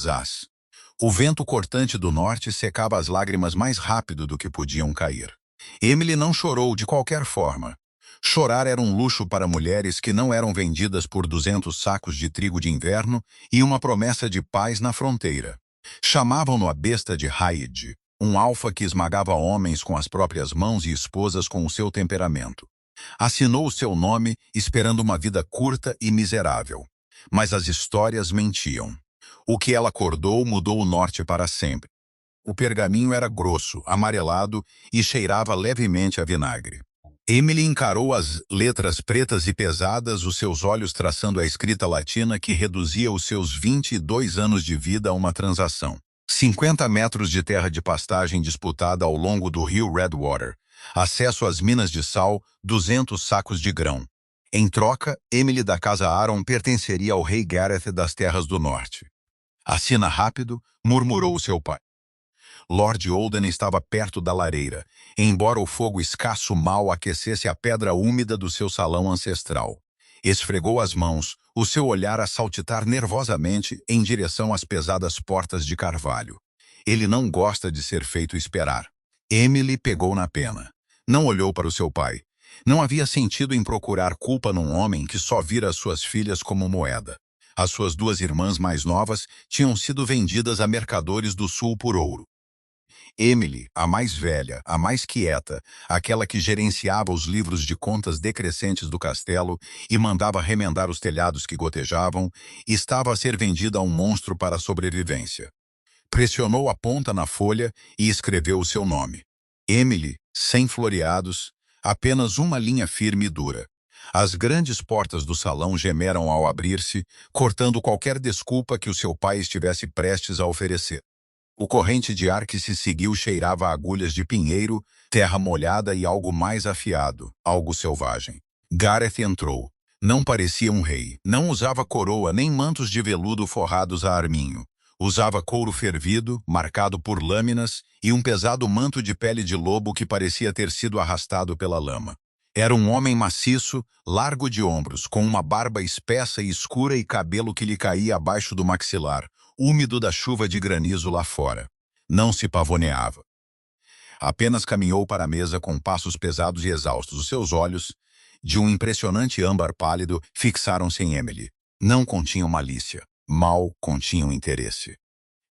Zaz. O vento cortante do norte secava as lágrimas mais rápido do que podiam cair. Emily não chorou de qualquer forma. Chorar era um luxo para mulheres que não eram vendidas por 200 sacos de trigo de inverno e uma promessa de paz na fronteira. Chamavam-no a besta de Hyde, um alfa que esmagava homens com as próprias mãos e esposas com o seu temperamento. Assinou o seu nome esperando uma vida curta e miserável. Mas as histórias mentiam. O que ela acordou mudou o norte para sempre. O pergaminho era grosso, amarelado e cheirava levemente a vinagre. Emily encarou as letras pretas e pesadas, os seus olhos traçando a escrita latina que reduzia os seus 22 anos de vida a uma transação. 50 metros de terra de pastagem disputada ao longo do rio Redwater. Acesso às minas de sal, 200 sacos de grão. Em troca, Emily da casa Aaron pertenceria ao rei Gareth das Terras do Norte. Assina rápido, murmurou seu pai. Lord Olden estava perto da lareira, embora o fogo escasso mal aquecesse a pedra úmida do seu salão ancestral. Esfregou as mãos, o seu olhar a saltitar nervosamente em direção às pesadas portas de carvalho. Ele não gosta de ser feito esperar. Emily pegou na pena. Não olhou para o seu pai. Não havia sentido em procurar culpa num homem que só vira as suas filhas como moeda. As suas duas irmãs mais novas tinham sido vendidas a mercadores do sul por ouro. Emily, a mais velha, a mais quieta, aquela que gerenciava os livros de contas decrescentes do castelo e mandava remendar os telhados que gotejavam, estava a ser vendida a um monstro para a sobrevivência. Pressionou a ponta na folha e escreveu o seu nome. Emily, sem floreados, apenas uma linha firme e dura. As grandes portas do salão gemeram ao abrir-se, cortando qualquer desculpa que o seu pai estivesse prestes a oferecer. O corrente de ar que se seguiu cheirava a agulhas de pinheiro, terra molhada e algo mais afiado, algo selvagem. Gareth entrou. Não parecia um rei. Não usava coroa nem mantos de veludo forrados a arminho. Usava couro fervido, marcado por lâminas, e um pesado manto de pele de lobo que parecia ter sido arrastado pela lama. Era um homem maciço, largo de ombros, com uma barba espessa e escura e cabelo que lhe caía abaixo do maxilar, úmido da chuva de granizo lá fora. Não se pavoneava. Apenas caminhou para a mesa com passos pesados e exaustos. Os seus olhos, de um impressionante âmbar pálido, fixaram-se em Emily. Não continham malícia. Mal continham interesse.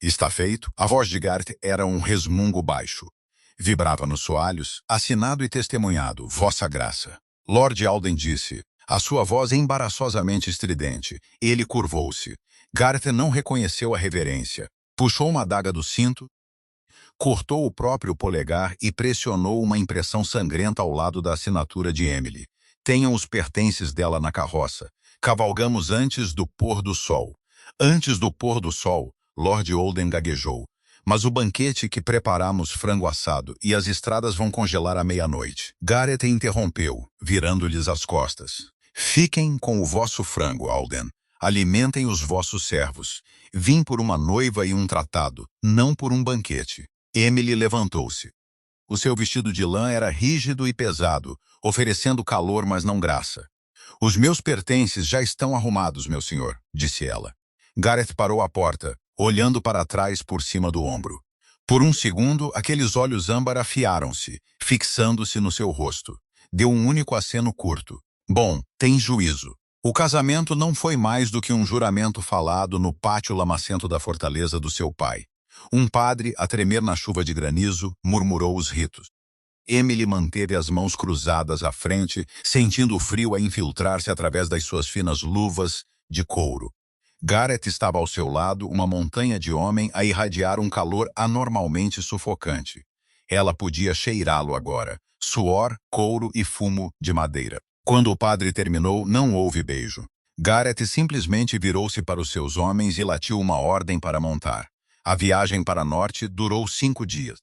Está feito? A voz de Gareth era um resmungo baixo. Vibrava nos soalhos, assinado e testemunhado, Vossa Graça. Lord Alden disse, a sua voz embaraçosamente estridente. Ele curvou-se. Gareth não reconheceu a reverência. Puxou uma adaga do cinto, cortou o próprio polegar e pressionou uma impressão sangrenta ao lado da assinatura de Emily. Tenham os pertences dela na carroça. Cavalgamos antes do pôr do sol. Antes do pôr do sol, Lord Olden gaguejou. Mas o banquete que preparamos frango assado e as estradas vão congelar à meia-noite. Gareth interrompeu, virando-lhes as costas. Fiquem com o vosso frango, Alden. Alimentem os vossos servos. Vim por uma noiva e um tratado, não por um banquete. Emily levantou-se. O seu vestido de lã era rígido e pesado, oferecendo calor, mas não graça. Os meus pertences já estão arrumados, meu senhor, disse ela. Gareth parou à porta, olhando para trás por cima do ombro. Por um segundo, aqueles olhos âmbar afiaram-se, fixando-se no seu rosto. Deu um único aceno curto. Bom, tem juízo. O casamento não foi mais do que um juramento falado no pátio lamacento da fortaleza do seu pai. Um padre, a tremer na chuva de granizo, murmurou os ritos. Emily manteve as mãos cruzadas à frente, sentindo o frio a infiltrar-se através das suas finas luvas de couro. Gareth estava ao seu lado, uma montanha de homem a irradiar um calor anormalmente sufocante. Ela podia cheirá-lo agora, suor, couro e fumo de madeira. Quando o padre terminou, não houve beijo. Gareth simplesmente virou-se para os seus homens e latiu uma ordem para montar. A viagem para norte durou 5 dias.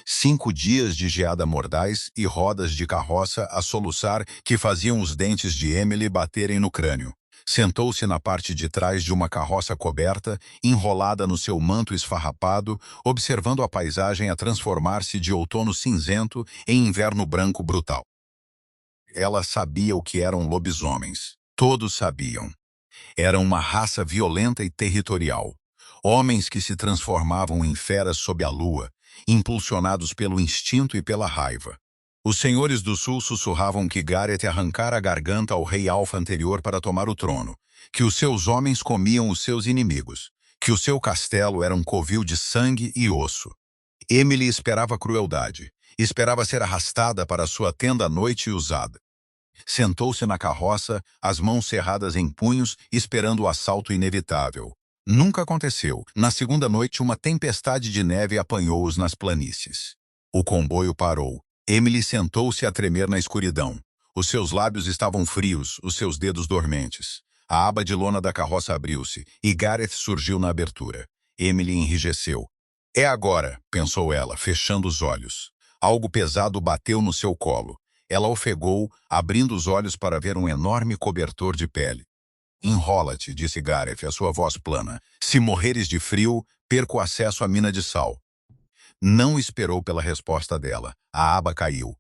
5 dias de geada mordaz e rodas de carroça a soluçar que faziam os dentes de Emily baterem no crânio. Sentou-se na parte de trás de uma carroça coberta, enrolada no seu manto esfarrapado, observando a paisagem a transformar-se de outono cinzento em inverno branco brutal. Ela sabia o que eram lobisomens. Todos sabiam. Era uma raça violenta e territorial. Homens que se transformavam em feras sob a lua, impulsionados pelo instinto e pela raiva. Os senhores do sul sussurravam que Gareth arrancara a garganta ao rei Alfa anterior para tomar o trono, que os seus homens comiam os seus inimigos, que o seu castelo era um covil de sangue e osso. Emily esperava crueldade, esperava ser arrastada para sua tenda à noite e usada. Sentou-se na carroça, as mãos cerradas em punhos, esperando o assalto inevitável. Nunca aconteceu. Na segunda noite, uma tempestade de neve apanhou-os nas planícies. O comboio parou. Emily sentou-se a tremer na escuridão. Os seus lábios estavam frios, os seus dedos dormentes. A aba de lona da carroça abriu-se, e Gareth surgiu na abertura. Emily enrijeceu. É agora, pensou ela, fechando os olhos. Algo pesado bateu no seu colo. Ela ofegou, abrindo os olhos para ver um enorme cobertor de pele. Enrola-te, disse Gareth, a sua voz plana. Se morreres de frio, perco acesso à mina de sal. Não esperou pela resposta dela. A aba caiu.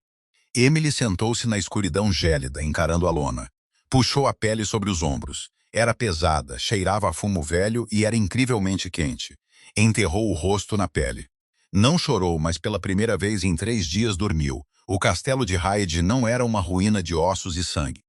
Emily sentou-se na escuridão gélida, encarando a lona. Puxou a pele sobre os ombros. Era pesada, cheirava a fumo velho e era incrivelmente quente. Enterrou o rosto na pele. Não chorou, mas pela primeira vez em 3 dias dormiu. O castelo de Hyde não era uma ruína de ossos e sangue.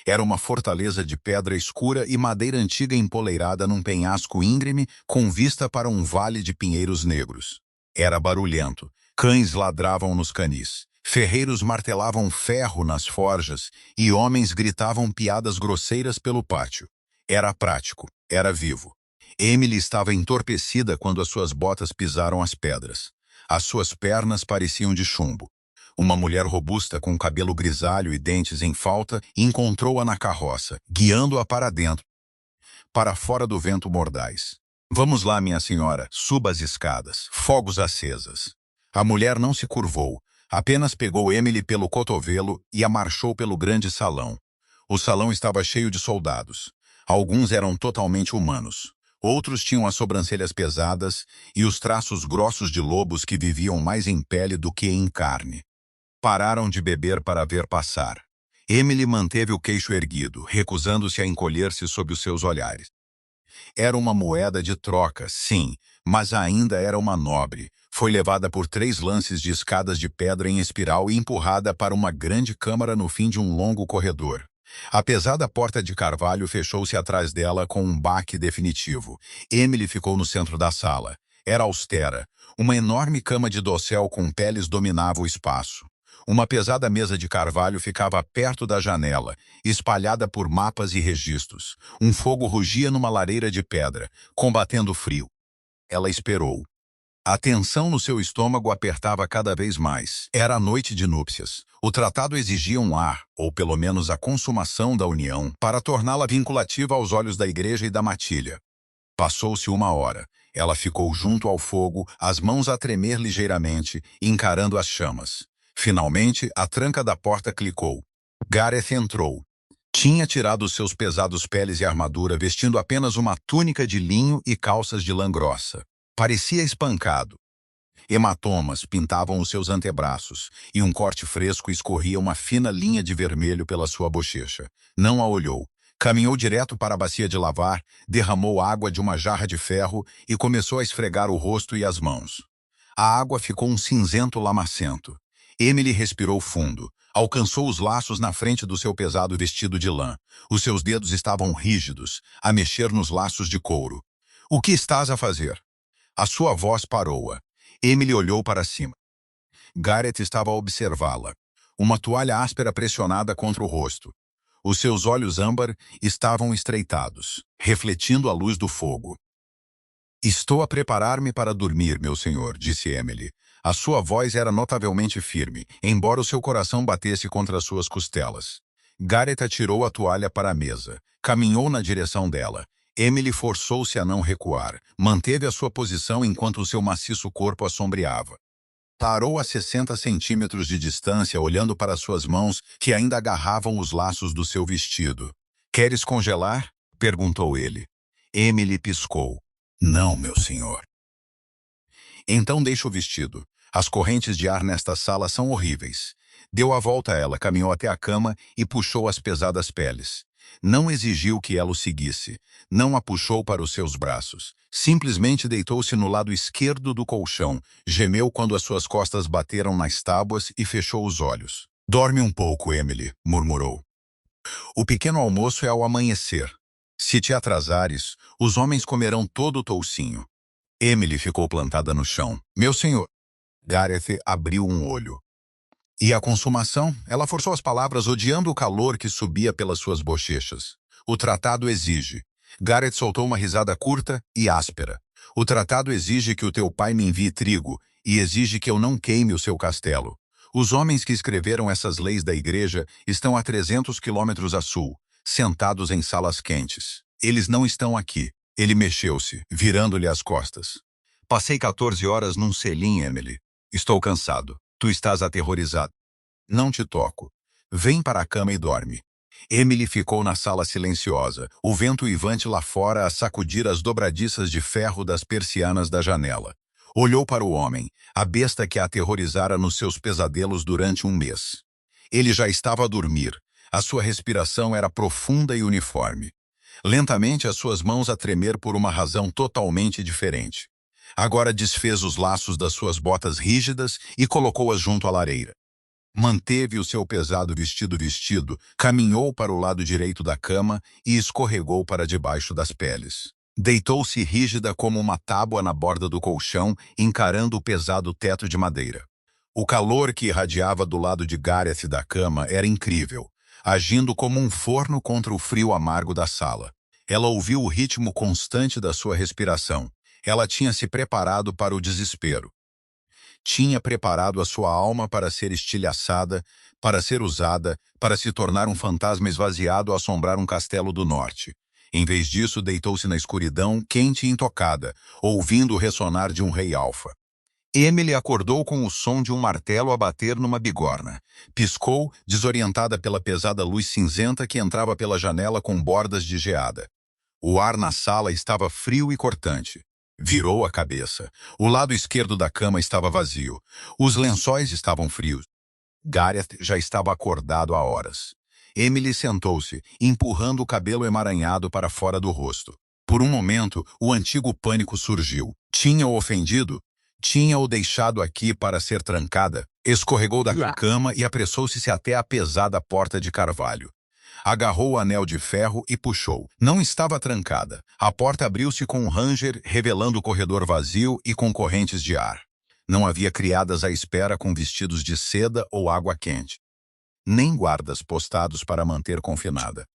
Era uma fortaleza de pedra escura e madeira antiga empoleirada num penhasco íngreme com vista para um vale de pinheiros negros. Era barulhento. Cães ladravam nos canis. Ferreiros martelavam ferro nas forjas e homens gritavam piadas grosseiras pelo pátio. Era prático. Era vivo. Emily estava entorpecida quando as suas botas pisaram as pedras. As suas pernas pareciam de chumbo. Uma mulher robusta com cabelo grisalho e dentes em falta encontrou-a na carroça, guiando-a para dentro, para fora do vento mordaz. Vamos lá, minha senhora, suba as escadas, fogos acesas. A mulher não se curvou, apenas pegou Emily pelo cotovelo e a marchou pelo grande salão. O salão estava cheio de soldados. Alguns eram totalmente humanos. Outros tinham as sobrancelhas pesadas e os traços grossos de lobos que viviam mais em pele do que em carne. Pararam de beber para ver passar. Emily manteve o queixo erguido, recusando-se a encolher-se sob os seus olhares. Era uma moeda de troca, sim, mas ainda era uma nobre. Foi levada por 3 lances de escadas de pedra em espiral e empurrada para uma grande câmara no fim de um longo corredor. A pesada porta de carvalho fechou-se atrás dela com um baque definitivo. Emily ficou no centro da sala. Era austera. Uma enorme cama de dossel com peles dominava o espaço. Uma pesada mesa de carvalho ficava perto da janela, espalhada por mapas e registros. Um fogo rugia numa lareira de pedra, combatendo o frio. Ela esperou. A tensão no seu estômago apertava cada vez mais. Era a noite de núpcias. O tratado exigia um ar, ou pelo menos a consumação da união, para torná-la vinculativa aos olhos da igreja e da matilha. Passou-se 1 hora. Ela ficou junto ao fogo, as mãos a tremer ligeiramente, encarando as chamas. Finalmente, a tranca da porta clicou. Gareth entrou. Tinha tirado seus pesados peles e armadura, vestindo apenas uma túnica de linho e calças de lã grossa. Parecia espancado. Hematomas pintavam os seus antebraços, e um corte fresco escorria uma fina linha de vermelho pela sua bochecha. Não a olhou. Caminhou direto para a bacia de lavar, derramou água de uma jarra de ferro e começou a esfregar o rosto e as mãos. A água ficou um cinzento lamacento. Emily respirou fundo. Alcançou os laços na frente do seu pesado vestido de lã. Os seus dedos estavam rígidos, a mexer nos laços de couro. O que estás a fazer? A sua voz parou-a. Emily olhou para cima. Gareth estava a observá-la. Uma toalha áspera pressionada contra o rosto. Os seus olhos âmbar estavam estreitados, refletindo a luz do fogo. Estou a preparar-me para dormir, meu senhor, disse Emily. A sua voz era notavelmente firme, embora o seu coração batesse contra as suas costelas. Gareth atirou a toalha para a mesa. Caminhou na direção dela. Emily forçou-se a não recuar. Manteve a sua posição enquanto o seu maciço corpo a sombreava. Parou a 60 centímetros de distância, olhando para suas mãos, que ainda agarravam os laços do seu vestido. Queres congelar? Perguntou ele. Emily piscou. Não, meu senhor. Então deixa o vestido. As correntes de ar nesta sala são horríveis. Deu a volta a ela, caminhou até a cama e puxou as pesadas peles. Não exigiu que ela o seguisse. Não a puxou para os seus braços. Simplesmente deitou-se no lado esquerdo do colchão, gemeu quando as suas costas bateram nas tábuas e fechou os olhos. Dorme um pouco, Emily, murmurou. O pequeno almoço é ao amanhecer. Se te atrasares, os homens comerão todo o toucinho. Emily ficou plantada no chão. Meu senhor. Gareth abriu um olho. E a consumação? Ela forçou as palavras, odiando o calor que subia pelas suas bochechas. O tratado exige. Gareth soltou uma risada curta e áspera. O tratado exige que o teu pai me envie trigo e exige que eu não queime o seu castelo. Os homens que escreveram essas leis da igreja estão a 300 quilômetros a sul, sentados em salas quentes. Eles não estão aqui. Ele mexeu-se, virando-lhe as costas. Passei 14 horas num selim, Emily. Estou cansado. Tu estás aterrorizado. Não te toco. Vem para a cama e dorme. Emily ficou na sala silenciosa, o vento uivante lá fora a sacudir as dobradiças de ferro das persianas da janela. Olhou para o homem, a besta que a aterrorizara nos seus pesadelos durante um mês. Ele já estava a dormir. A sua respiração era profunda e uniforme. Lentamente as suas mãos a tremer por uma razão totalmente diferente. Agora desfez os laços das suas botas rígidas e colocou-as junto à lareira. Manteve o seu pesado vestido, caminhou para o lado direito da cama e escorregou para debaixo das peles. Deitou-se rígida como uma tábua na borda do colchão, encarando o pesado teto de madeira. O calor que irradiava do lado de Gareth da cama era incrível, agindo como um forno contra o frio amargo da sala. Ela ouviu o ritmo constante da sua respiração. Ela tinha se preparado para o desespero. Tinha preparado a sua alma para ser estilhaçada, para ser usada, para se tornar um fantasma esvaziado a assombrar um castelo do norte. Em vez disso, deitou-se na escuridão, quente e intocada, ouvindo o ressonar de um rei alfa. Emily acordou com o som de um martelo a bater numa bigorna. Piscou, desorientada pela pesada luz cinzenta que entrava pela janela com bordas de geada. O ar na sala estava frio e cortante. Virou a cabeça. O lado esquerdo da cama estava vazio. Os lençóis estavam frios. Gareth já estava acordado há horas. Emily sentou-se, empurrando o cabelo emaranhado para fora do rosto. Por um momento, o antigo pânico surgiu. Tinha-o ofendido? Tinha-o deixado aqui para ser trancada? Escorregou da cama e apressou-se até a pesada porta de carvalho. Agarrou o anel de ferro e puxou. Não estava trancada. A porta abriu-se com um ranger, revelando o corredor vazio e com correntes de ar. Não havia criadas à espera com vestidos de seda ou água quente. Nem guardas postados para manter confinada.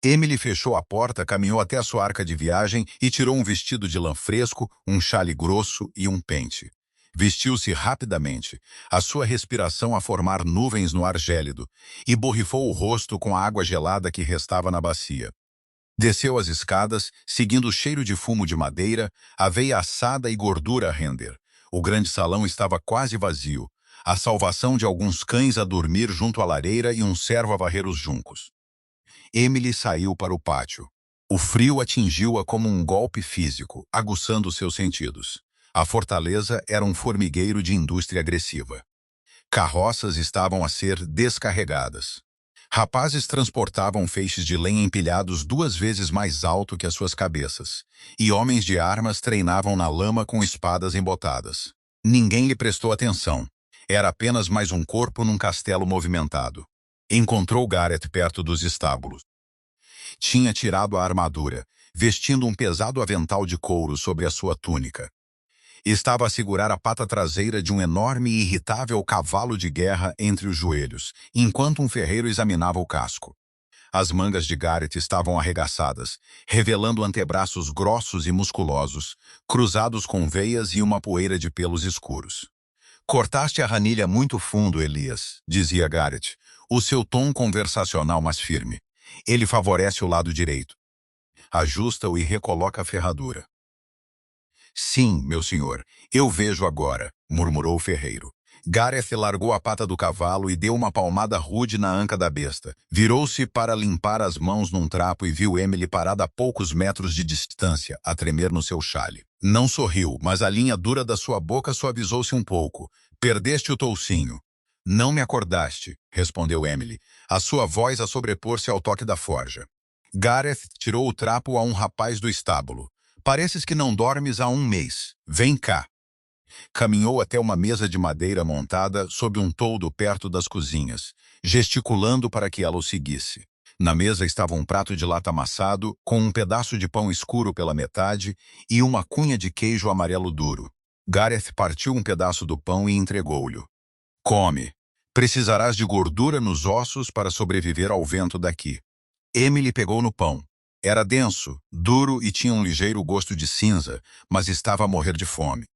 Emily fechou a porta, caminhou até a sua arca de viagem e tirou um vestido de lã fresco, um xale grosso e um pente. Vestiu-se rapidamente, a sua respiração a formar nuvens no ar gélido, e borrifou o rosto com a água gelada que restava na bacia. Desceu as escadas, seguindo o cheiro de fumo de madeira, aveia assada e gordura a render. O grande salão estava quase vazio, a salvação de alguns cães a dormir junto à lareira e um servo a varrer os juncos. Emily saiu para o pátio. O frio atingiu-a como um golpe físico, aguçando seus sentidos. A fortaleza era um formigueiro de indústria agressiva. Carroças estavam a ser descarregadas. Rapazes transportavam feixes de lenha empilhados 2 vezes mais alto que as suas cabeças, e homens de armas treinavam na lama com espadas embotadas. Ninguém lhe prestou atenção. Era apenas mais um corpo num castelo movimentado. Encontrou Gareth perto dos estábulos. Tinha tirado a armadura, vestindo um pesado avental de couro sobre a sua túnica. Estava a segurar a pata traseira de um enorme e irritável cavalo de guerra entre os joelhos, enquanto um ferreiro examinava o casco. As mangas de Gareth estavam arregaçadas, revelando antebraços grossos e musculosos, cruzados com veias e uma poeira de pelos escuros. Cortaste a ranilha muito fundo, Elias, dizia Gareth, o seu tom conversacional mais firme. Ele favorece o lado direito. Ajusta-o e recoloca a ferradura. Sim, meu senhor, eu vejo agora, murmurou o ferreiro. Gareth largou a pata do cavalo e deu uma palmada rude na anca da besta. Virou-se para limpar as mãos num trapo e viu Emily parada a poucos metros de distância, a tremer no seu xale. Não sorriu, mas a linha dura da sua boca suavizou-se um pouco. Perdeste o toucinho. Não me acordaste, respondeu Emily, a sua voz a sobrepor-se ao toque da forja. Gareth tirou o trapo a um rapaz do estábulo. Pareces que não dormes há um mês. Vem cá. Caminhou até uma mesa de madeira montada sob um toldo perto das cozinhas, gesticulando para que ela o seguisse. Na mesa estava um prato de lata amassado, com um pedaço de pão escuro pela metade e uma cunha de queijo amarelo duro. Gareth partiu um pedaço do pão e entregou-lhe. Come. Precisarás de gordura nos ossos para sobreviver ao vento daqui. Emily pegou no pão. Era denso, duro e tinha um ligeiro gosto de cinza, mas estava a morrer de fome.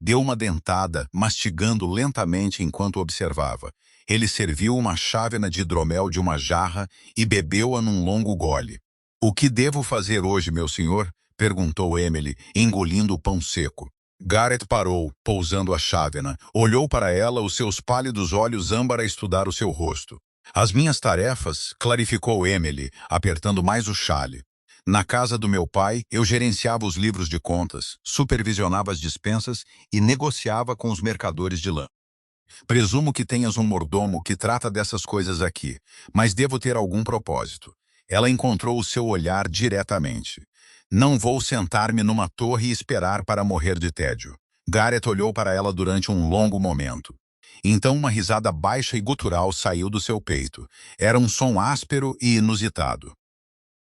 Deu uma dentada, mastigando lentamente enquanto observava. Ele serviu uma chávena de hidromel de uma jarra e bebeu-a num longo gole. "O que devo fazer hoje, meu senhor?" perguntou Emily, engolindo o pão seco. Gareth parou, pousando a chávena. Olhou para ela, os seus pálidos olhos âmbar a estudar o seu rosto. "As minhas tarefas", clarificou Emily, apertando mais o xale. "Na casa do meu pai, eu gerenciava os livros de contas, supervisionava as dispensas e negociava com os mercadores de lã. Presumo que tenhas um mordomo que trata dessas coisas aqui, mas devo ter algum propósito." Ela encontrou o seu olhar diretamente. "Não vou sentar-me numa torre e esperar para morrer de tédio." Gareth olhou para ela durante um longo momento. Então uma risada baixa e gutural saiu do seu peito. Era um som áspero e inusitado.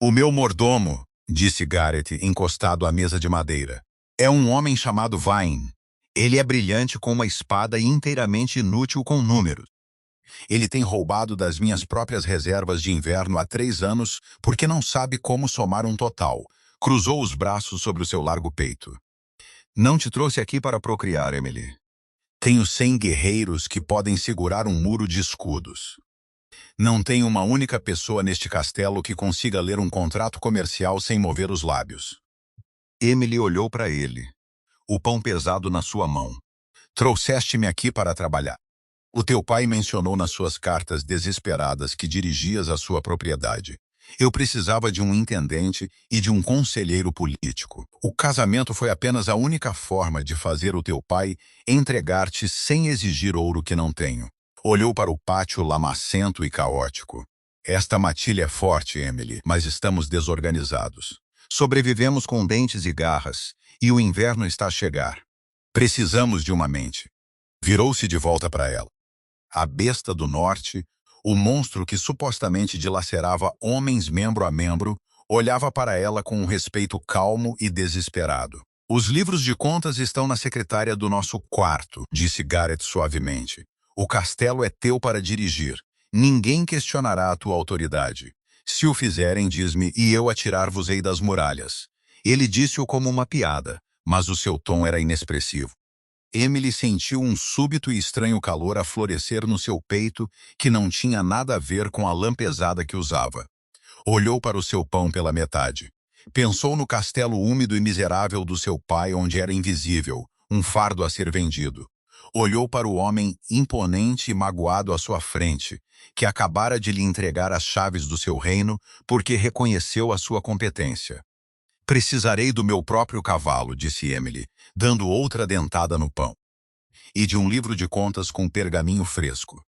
"O meu mordomo", disse Gareth, encostado à mesa de madeira, "é um homem chamado Vine. Ele é brilhante com uma espada e inteiramente inútil com números. Ele tem roubado das minhas próprias reservas de inverno há 3 anos porque não sabe como somar um total." Cruzou os braços sobre o seu largo peito. "Não te trouxe aqui para procriar, Emily. Tenho 100 guerreiros que podem segurar um muro de escudos. Não tem uma única pessoa neste castelo que consiga ler um contrato comercial sem mover os lábios." Emily olhou para ele, o pão pesado na sua mão. "Trouxeste-me aqui para trabalhar. O teu pai mencionou nas suas cartas desesperadas que dirigias a sua propriedade. Eu precisava de um intendente e de um conselheiro político. O casamento foi apenas a única forma de fazer o teu pai entregar-te sem exigir ouro que não tenho." Olhou para o pátio lamacento e caótico. "Esta matilha é forte, Emily, mas estamos desorganizados. Sobrevivemos com dentes e garras, e o inverno está a chegar. Precisamos de uma mente." Virou-se de volta para ela. A besta do norte, o monstro que supostamente dilacerava homens membro a membro, olhava para ela com um respeito calmo e desesperado. "Os livros de contas estão na secretária do nosso quarto", disse Gareth suavemente. "O castelo é teu para dirigir. Ninguém questionará a tua autoridade. Se o fizerem, diz-me, e eu atirar-vos-ei das muralhas." Ele disse-o como uma piada, mas o seu tom era inexpressivo. Emily sentiu um súbito e estranho calor a florescer no seu peito que não tinha nada a ver com a lã pesada que usava. Olhou para o seu pão pela metade. Pensou no castelo úmido e miserável do seu pai, onde era invisível, um fardo a ser vendido. Olhou para o homem imponente e magoado à sua frente, que acabara de lhe entregar as chaves do seu reino porque reconheceu a sua competência. "Precisarei do meu próprio cavalo", disse Emily, dando outra dentada no pão. "E de um livro de contas com pergaminho fresco.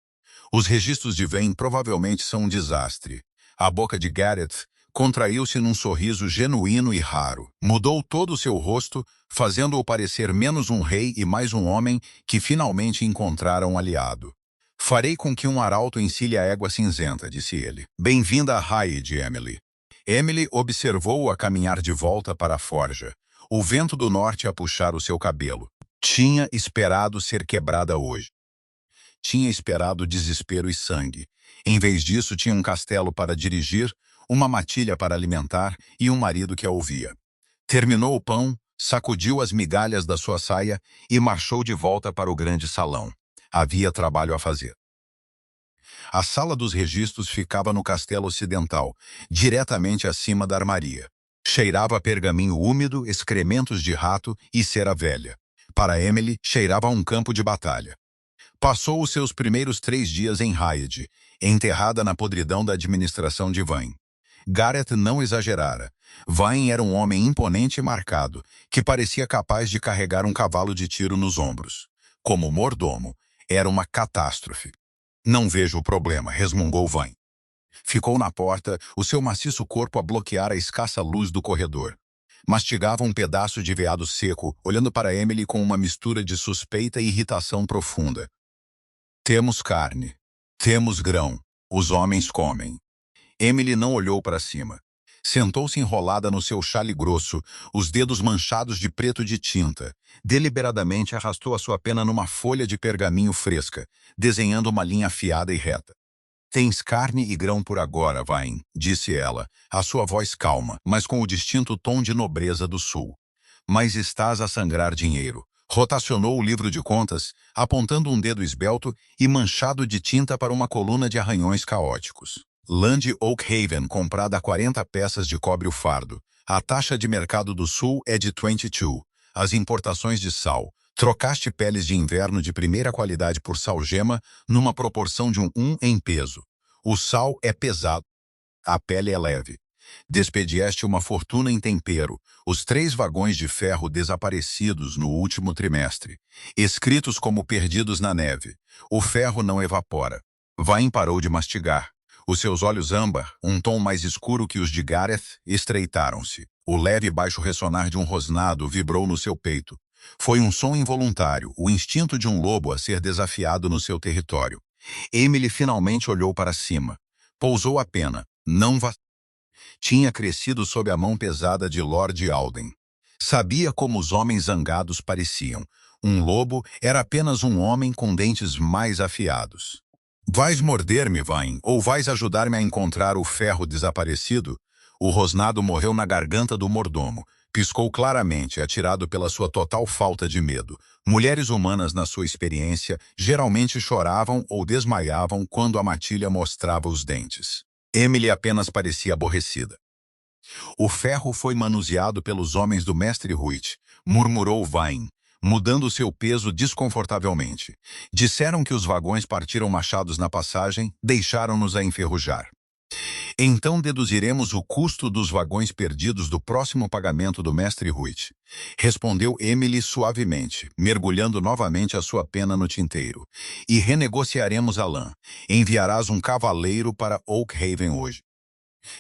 Os registros de Vane provavelmente são um desastre." A boca de Gareth contraiu-se num sorriso genuíno e raro. Mudou todo o seu rosto, fazendo-o parecer menos um rei e mais um homem que finalmente encontrara um aliado. "Farei com que um arauto ensile a égua cinzenta", disse ele. "Bem-vinda a Hyde, Emily." Emily observou-o a caminhar de volta para a forja, o vento do norte a puxar o seu cabelo. Tinha esperado ser quebrada hoje. Tinha esperado desespero e sangue. Em vez disso, tinha um castelo para dirigir, uma matilha para alimentar e um marido que a ouvia. Terminou o pão, sacudiu as migalhas da sua saia e marchou de volta para o grande salão. Havia trabalho a fazer. A sala dos registros ficava no castelo ocidental, diretamente acima da armaria. Cheirava a pergaminho úmido, excrementos de rato e cera velha. Para Emily, cheirava a um campo de batalha. Passou os seus primeiros 3 dias em Hyde, enterrada na podridão da administração de Vane. Gareth não exagerara. Vine era um homem imponente e marcado, que parecia capaz de carregar um cavalo de tiro nos ombros. Como mordomo, era uma catástrofe. "Não vejo o problema", resmungou Vine. Ficou na porta, o seu maciço corpo a bloquear a escassa luz do corredor. Mastigava um pedaço de veado seco, olhando para Emily com uma mistura de suspeita e irritação profunda. Temos carne. Temos grão. Os homens comem. Emily não olhou para cima. Sentou-se enrolada no seu chale grosso, os dedos manchados de preto de tinta. Deliberadamente arrastou a sua pena numa folha de pergaminho fresca, desenhando uma linha afiada e reta. Tens carne e grão por agora, Vine, disse ela, a sua voz calma, mas com o distinto tom de nobreza do sul. Mas estás a sangrar dinheiro. Rotacionou o livro de contas, apontando um dedo esbelto e manchado de tinta para uma coluna de arranhões caóticos. Land Oakhaven, comprada a 40 peças de cobre o fardo. A taxa de mercado do sul é de 22. As importações de sal. Trocaste peles de inverno de primeira qualidade por salgema numa proporção de 1 em peso. O sal é pesado. A pele é leve. Despedieste uma fortuna em tempero, os 3 vagões de ferro desaparecidos no último trimestre, escritos como perdidos na neve. O ferro não evapora. Vine parou de mastigar. Os seus olhos âmbar, um tom mais escuro que os de Gareth, estreitaram-se. O leve baixo ressonar de um rosnado vibrou no seu peito. Foi um som involuntário, o instinto de um lobo a ser desafiado no seu território. Emily finalmente olhou para cima. Pousou a pena. Não tinha crescido sob a mão pesada de Lord Alden. Sabia como os homens zangados pareciam. Um lobo era apenas um homem com dentes mais afiados. Vais morder-me, Vine, ou vais ajudar-me a encontrar o ferro desaparecido? O rosnado morreu na garganta do mordomo. Piscou claramente, atirado pela sua total falta de medo. Mulheres humanas, na sua experiência, geralmente choravam ou desmaiavam quando a matilha mostrava os dentes. Emily apenas parecia aborrecida. O ferro foi manuseado pelos homens do mestre Huit, murmurou Vine, mudando seu peso desconfortavelmente. Disseram que os vagões partiram machados na passagem, deixaram-nos a enferrujar. Então deduziremos o custo dos vagões perdidos do próximo pagamento do mestre Huit. Respondeu Emily suavemente, mergulhando novamente a sua pena no tinteiro. E renegociaremos a lã. Enviarás um cavaleiro para Oakhaven hoje.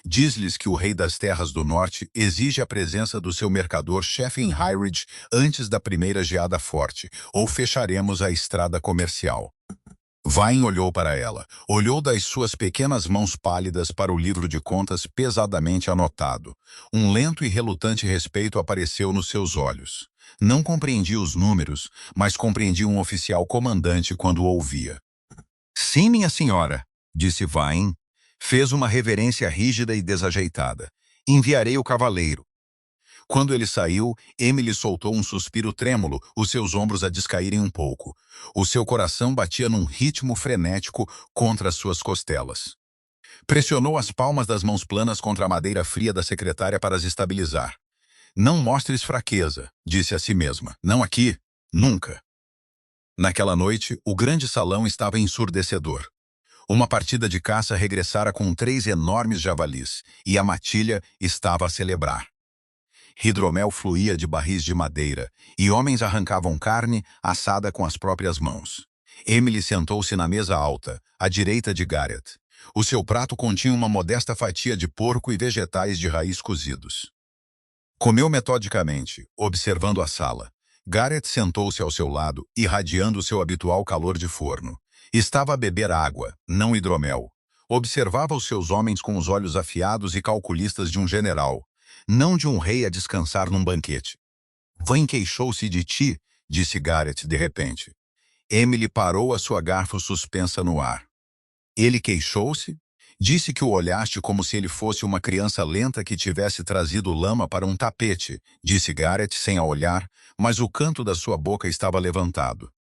Diz-lhes que o rei das terras do norte exige a presença do seu mercador-chefe em Highridge antes da primeira geada forte, ou fecharemos a estrada comercial. Vine olhou para ela, olhou das suas pequenas mãos pálidas para o livro de contas pesadamente anotado. Um lento e relutante respeito apareceu nos seus olhos. Não compreendia os números, mas compreendia um oficial comandante quando o ouvia. Sim, minha senhora, disse Vine. Fez uma reverência rígida e desajeitada. Enviarei o cavaleiro. Quando ele saiu, Emily soltou um suspiro trêmulo, os seus ombros a descaírem um pouco. O seu coração batia num ritmo frenético contra as suas costelas. Pressionou as palmas das mãos planas contra a madeira fria da secretária para as estabilizar. Não mostres fraqueza, disse a si mesma. Não aqui, nunca. Naquela noite, o grande salão estava ensurdecedor. Uma partida de caça regressara com 3 enormes javalis, e a matilha estava a celebrar. Hidromel fluía de barris de madeira, e homens arrancavam carne assada com as próprias mãos. Emily sentou-se na mesa alta, à direita de Gareth. O seu prato continha uma modesta fatia de porco e vegetais de raiz cozidos. Comeu metodicamente, observando a sala. Gareth sentou-se ao seu lado, irradiando seu habitual calor de forno. Estava a beber água, não hidromel. Observava os seus homens com os olhos afiados e calculistas de um general, não de um rei a descansar num banquete. Vine queixou-se de ti, disse Gareth de repente. Emily parou a sua garfo suspensa no ar. Ele queixou-se? Disse que o olhaste como se ele fosse uma criança lenta que tivesse trazido lama para um tapete, disse Gareth sem a olhar, mas o canto da sua boca estava levantado.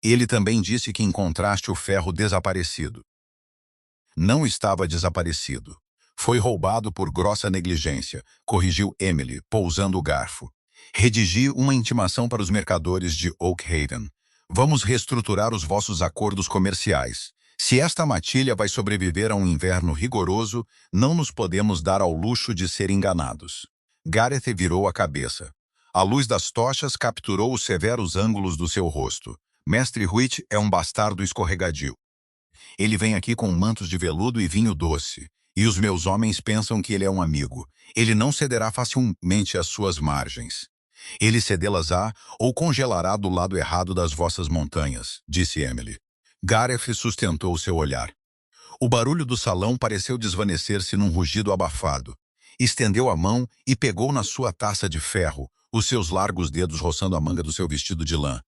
Ele também disse que encontraste o ferro desaparecido. Não estava desaparecido. Foi roubado por grossa negligência, corrigiu Emily, pousando o garfo. Redigi uma intimação para os mercadores de Oakhaven. Vamos reestruturar os vossos acordos comerciais. Se esta matilha vai sobreviver a um inverno rigoroso, não nos podemos dar ao luxo de ser enganados. Gareth virou a cabeça. A luz das tochas capturou os severos ângulos do seu rosto. Mestre Huit é um bastardo escorregadio. Ele vem aqui com mantos de veludo e vinho doce. E os meus homens pensam que ele é um amigo. Ele não cederá facilmente às suas margens. Ele cedê-las-á ou congelará do lado errado das vossas montanhas, disse Emily. Gareth sustentou seu olhar. O barulho do salão pareceu desvanecer-se num rugido abafado. Estendeu a mão e pegou na sua taça de ferro, os seus largos dedos roçando a manga do seu vestido de lã.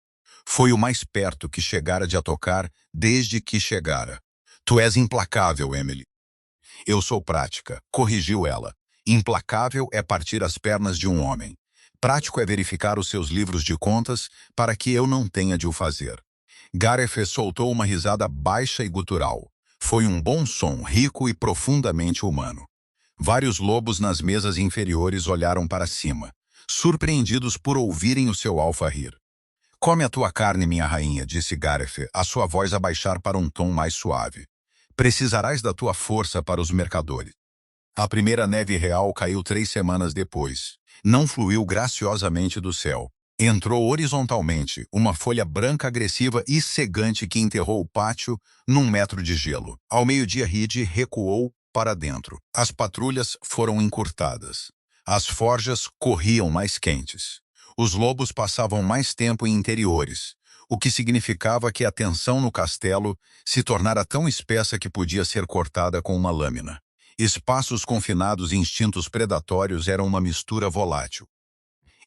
Foi o mais perto que chegara de a tocar desde que chegara. Tu és implacável, Emily. Eu sou prática, corrigiu ela. Implacável é partir as pernas de um homem. Prático é verificar os seus livros de contas para que eu não tenha de o fazer. Gareth soltou uma risada baixa e gutural. Foi um bom som, rico e profundamente humano. Vários lobos nas mesas inferiores olharam para cima, surpreendidos por ouvirem o seu alfa rir. Come a tua carne, minha rainha, disse Gareth, a sua voz a baixar para um tom mais suave. Precisarás da tua força para os mercadores. A primeira neve real caiu 3 semanas depois. Não fluiu graciosamente do céu. Entrou horizontalmente, uma folha branca agressiva e cegante que enterrou o pátio num metro de gelo. Ao meio-dia, Reed recuou para dentro. As patrulhas foram encurtadas. As forjas corriam mais quentes. Os lobos passavam mais tempo em interiores, o que significava que a tensão no castelo se tornara tão espessa que podia ser cortada com uma lâmina. Espaços confinados e instintos predatórios eram uma mistura volátil.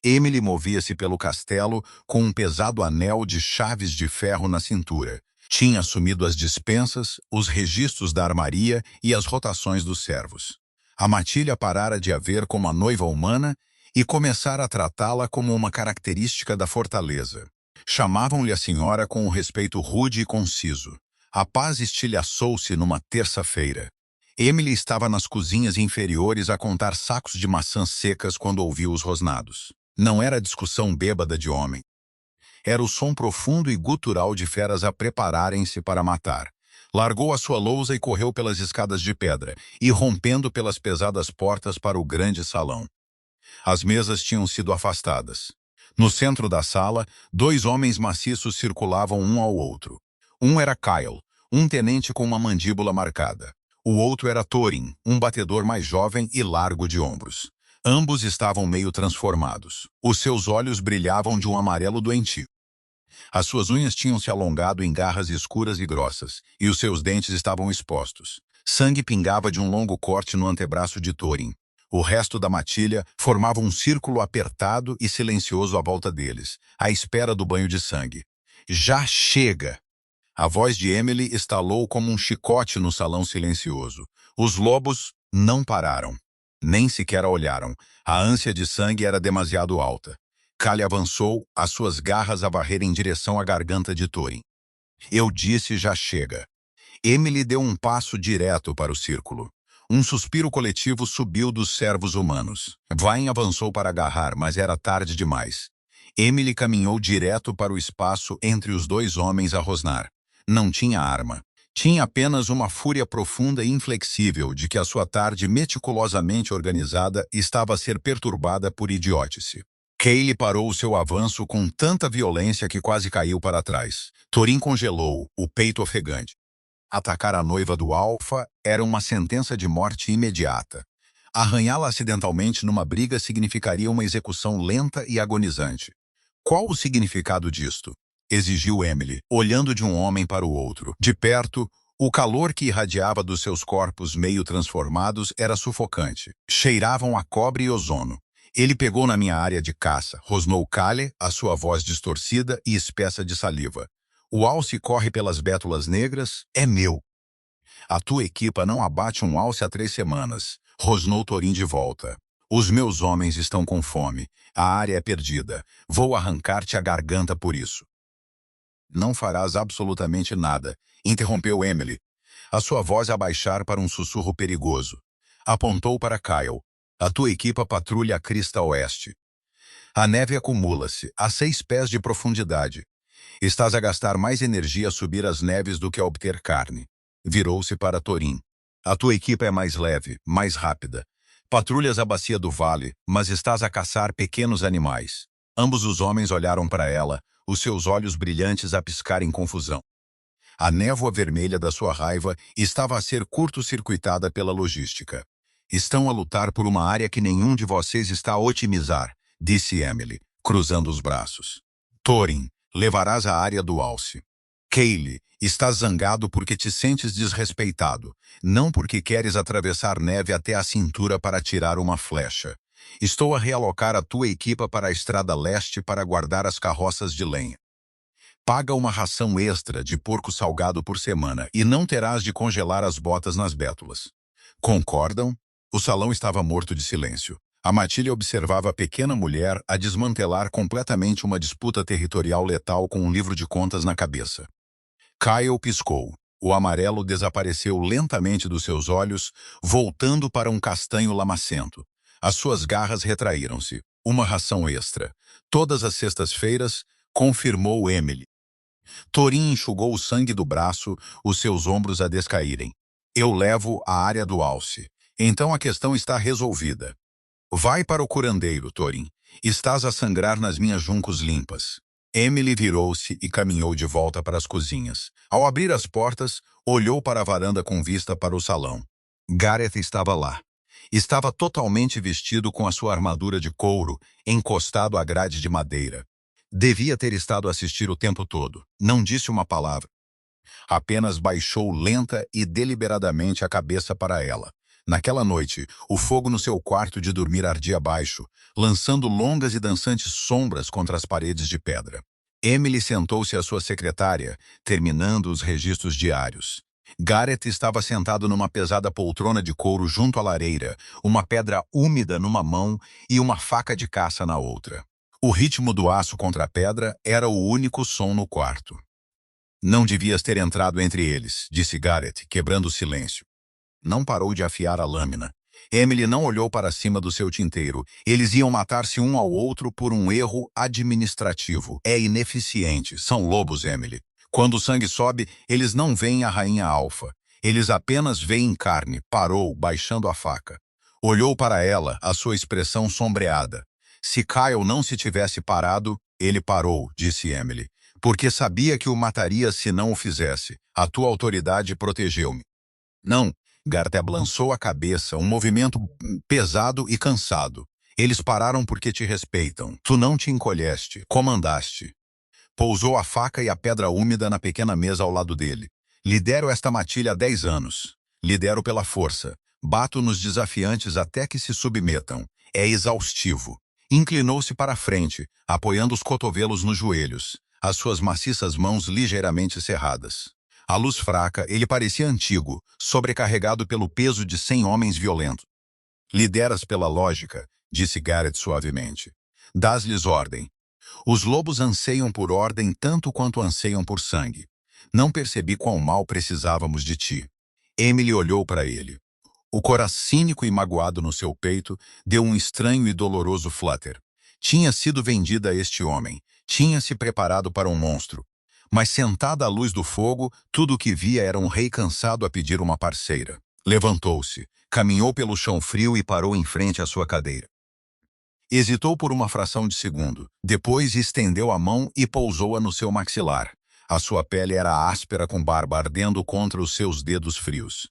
Emily movia-se pelo castelo com um pesado anel de chaves de ferro na cintura. Tinha assumido as dispensas, os registros da armaria e as rotações dos servos. A matilha parara de a ver como a noiva humana e começara a tratá-la como uma característica da fortaleza. Chamavam-lhe a senhora com um respeito rude e conciso. A paz estilhaçou-se numa terça-feira. Emily estava nas cozinhas inferiores a contar sacos de maçãs secas quando ouviu os rosnados. Não era discussão bêbada de homem. Era o som profundo e gutural de feras a prepararem-se para matar. Largou a sua lousa e correu pelas escadas de pedra, irrompendo pelas pesadas portas para o grande salão. As mesas tinham sido afastadas. No centro da sala, 2 homens maciços circulavam um ao outro. Um era Kyle, um tenente com uma mandíbula marcada. O outro era Thorin, um batedor mais jovem e largo de ombros. Ambos estavam meio transformados. Os seus olhos brilhavam de um amarelo doentio. As suas unhas tinham se alongado em garras escuras e grossas, e os seus dentes estavam expostos. Sangue pingava de um longo corte no antebraço de Thorin. O resto da matilha formava um círculo apertado e silencioso à volta deles, à espera do banho de sangue. Já chega! A voz de Emily estalou como um chicote no salão silencioso. Os lobos não pararam. Nem sequer a olharam. A ânsia de sangue era demasiado alta. Kyle avançou, as suas garras a varrer em direção à garganta de Thorin. Eu disse já chega. Emily deu um passo direto para o círculo. Um suspiro coletivo subiu dos servos humanos. Vain avançou para agarrar, mas era tarde demais. Emily caminhou direto para o espaço entre os 2 homens a rosnar. Não tinha arma. Tinha apenas uma fúria profunda e inflexível de que a sua tarde meticulosamente organizada estava a ser perturbada por idiotice. Kyle parou o seu avanço com tanta violência que quase caiu para trás. Thorin congelou, o peito ofegante. Atacar a noiva do Alfa era uma sentença de morte imediata. Arranhá-la acidentalmente numa briga significaria uma execução lenta e agonizante. Qual o significado disto? Exigiu Emily, olhando de um homem para o outro. De perto, o calor que irradiava dos seus corpos meio transformados era sufocante. Cheiravam a cobre e ozono. Ele pegou na minha área de caça, rosnou Kyle, a sua voz distorcida e espessa de saliva. O alce corre pelas bétulas negras, é meu. A tua equipa não abate um alce há 3 semanas, rosnou Thorin de volta. Os meus homens estão com fome. A área é perdida. Vou arrancar-te a garganta por isso. Não farás absolutamente nada, interrompeu Emily, a sua voz a baixar para um sussurro perigoso. Apontou para Kyle. A tua equipa patrulha a crista oeste. A neve acumula-se, a 6 pés de profundidade. Estás a gastar mais energia a subir as neves do que a obter carne. Virou-se para Thorin. A tua equipa é mais leve, mais rápida. Patrulhas a bacia do vale, mas estás a caçar pequenos animais. Ambos os homens olharam para ela, os seus olhos brilhantes a piscar em confusão. A névoa vermelha da sua raiva estava a ser curto-circuitada pela logística. Estão a lutar por uma área que nenhum de vocês está a otimizar, disse Emily, cruzando os braços. Thorin, levarás a área do alce. Kaylee, estás zangado porque te sentes desrespeitado, não porque queres atravessar neve até a cintura para atirar uma flecha. Estou a realocar a tua equipa para a estrada leste para guardar as carroças de lenha. Paga uma ração extra de porco salgado por semana e não terás de congelar as botas nas bétulas. Concordam? O salão estava morto de silêncio. A matilha observava a pequena mulher a desmantelar completamente uma disputa territorial letal com um livro de contas na cabeça. Kyle piscou. O amarelo desapareceu lentamente dos seus olhos, voltando para um castanho lamacento. As suas garras retraíram-se. Uma ração extra. Todas as sextas-feiras, confirmou Emily. Thorin enxugou o sangue do braço, os seus ombros a descaírem. Eu levo a área do alce. Então a questão está resolvida. Vai para o curandeiro, Thorin. Estás a sangrar nas minhas juncos limpas. Emily virou-se e caminhou de volta para as cozinhas. Ao abrir as portas, olhou para a varanda com vista para o salão. Gareth estava lá. Estava totalmente vestido com a sua armadura de couro, encostado à grade de madeira. Devia ter estado a assistir o tempo todo. Não disse uma palavra. Apenas baixou lenta e deliberadamente a cabeça para ela. Naquela noite, o fogo no seu quarto de dormir ardia baixo, lançando longas e dançantes sombras contra as paredes de pedra. Emily sentou-se à sua secretária, terminando os registros diários. Gareth estava sentado numa pesada poltrona de couro junto à lareira, uma pedra úmida numa mão e uma faca de caça na outra. O ritmo do aço contra a pedra era o único som no quarto. Não devias ter entrado entre eles, disse Gareth, quebrando o silêncio. Não parou de afiar a lâmina. Emily não olhou para cima do seu tinteiro. Eles iam matar-se um ao outro por um erro administrativo. É ineficiente. São lobos, Emily. Quando o sangue sobe, eles não veem a rainha alfa. Eles apenas veem carne. Parou, baixando a faca. Olhou para ela, a sua expressão sombreada. Se Kyle não se tivesse parado, ele parou, disse Emily. Porque sabia que o mataria se não o fizesse. A tua autoridade protegeu-me. Não. Gareth balançou a cabeça, um movimento pesado e cansado. Eles pararam porque te respeitam. Tu não te encolheste, comandaste. Pousou a faca e a pedra úmida na pequena mesa ao lado dele. Lidero esta matilha há 10 anos. Lidero pela força. Bato nos desafiantes até que se submetam. É exaustivo. Inclinou-se para a frente, apoiando os cotovelos nos joelhos, as suas maciças mãos ligeiramente cerradas. À luz fraca, ele parecia antigo, sobrecarregado pelo peso de 100 homens violentos. Lideras pela lógica, disse Gareth suavemente. Dás-lhes ordem. Os lobos anseiam por ordem tanto quanto anseiam por sangue. Não percebi quão mal precisávamos de ti. Emily olhou para ele. O coração cínico e magoado no seu peito deu um estranho e doloroso flutter. Tinha sido vendida a este homem. Tinha se preparado para um monstro. Mas sentada à luz do fogo, tudo o que via era um rei cansado a pedir uma parceira. Levantou-se, caminhou pelo chão frio e parou em frente à sua cadeira. Hesitou por uma fração de segundo. Depois estendeu a mão e pousou-a no seu maxilar. A sua pele era áspera com barba ardendo contra os seus dedos frios.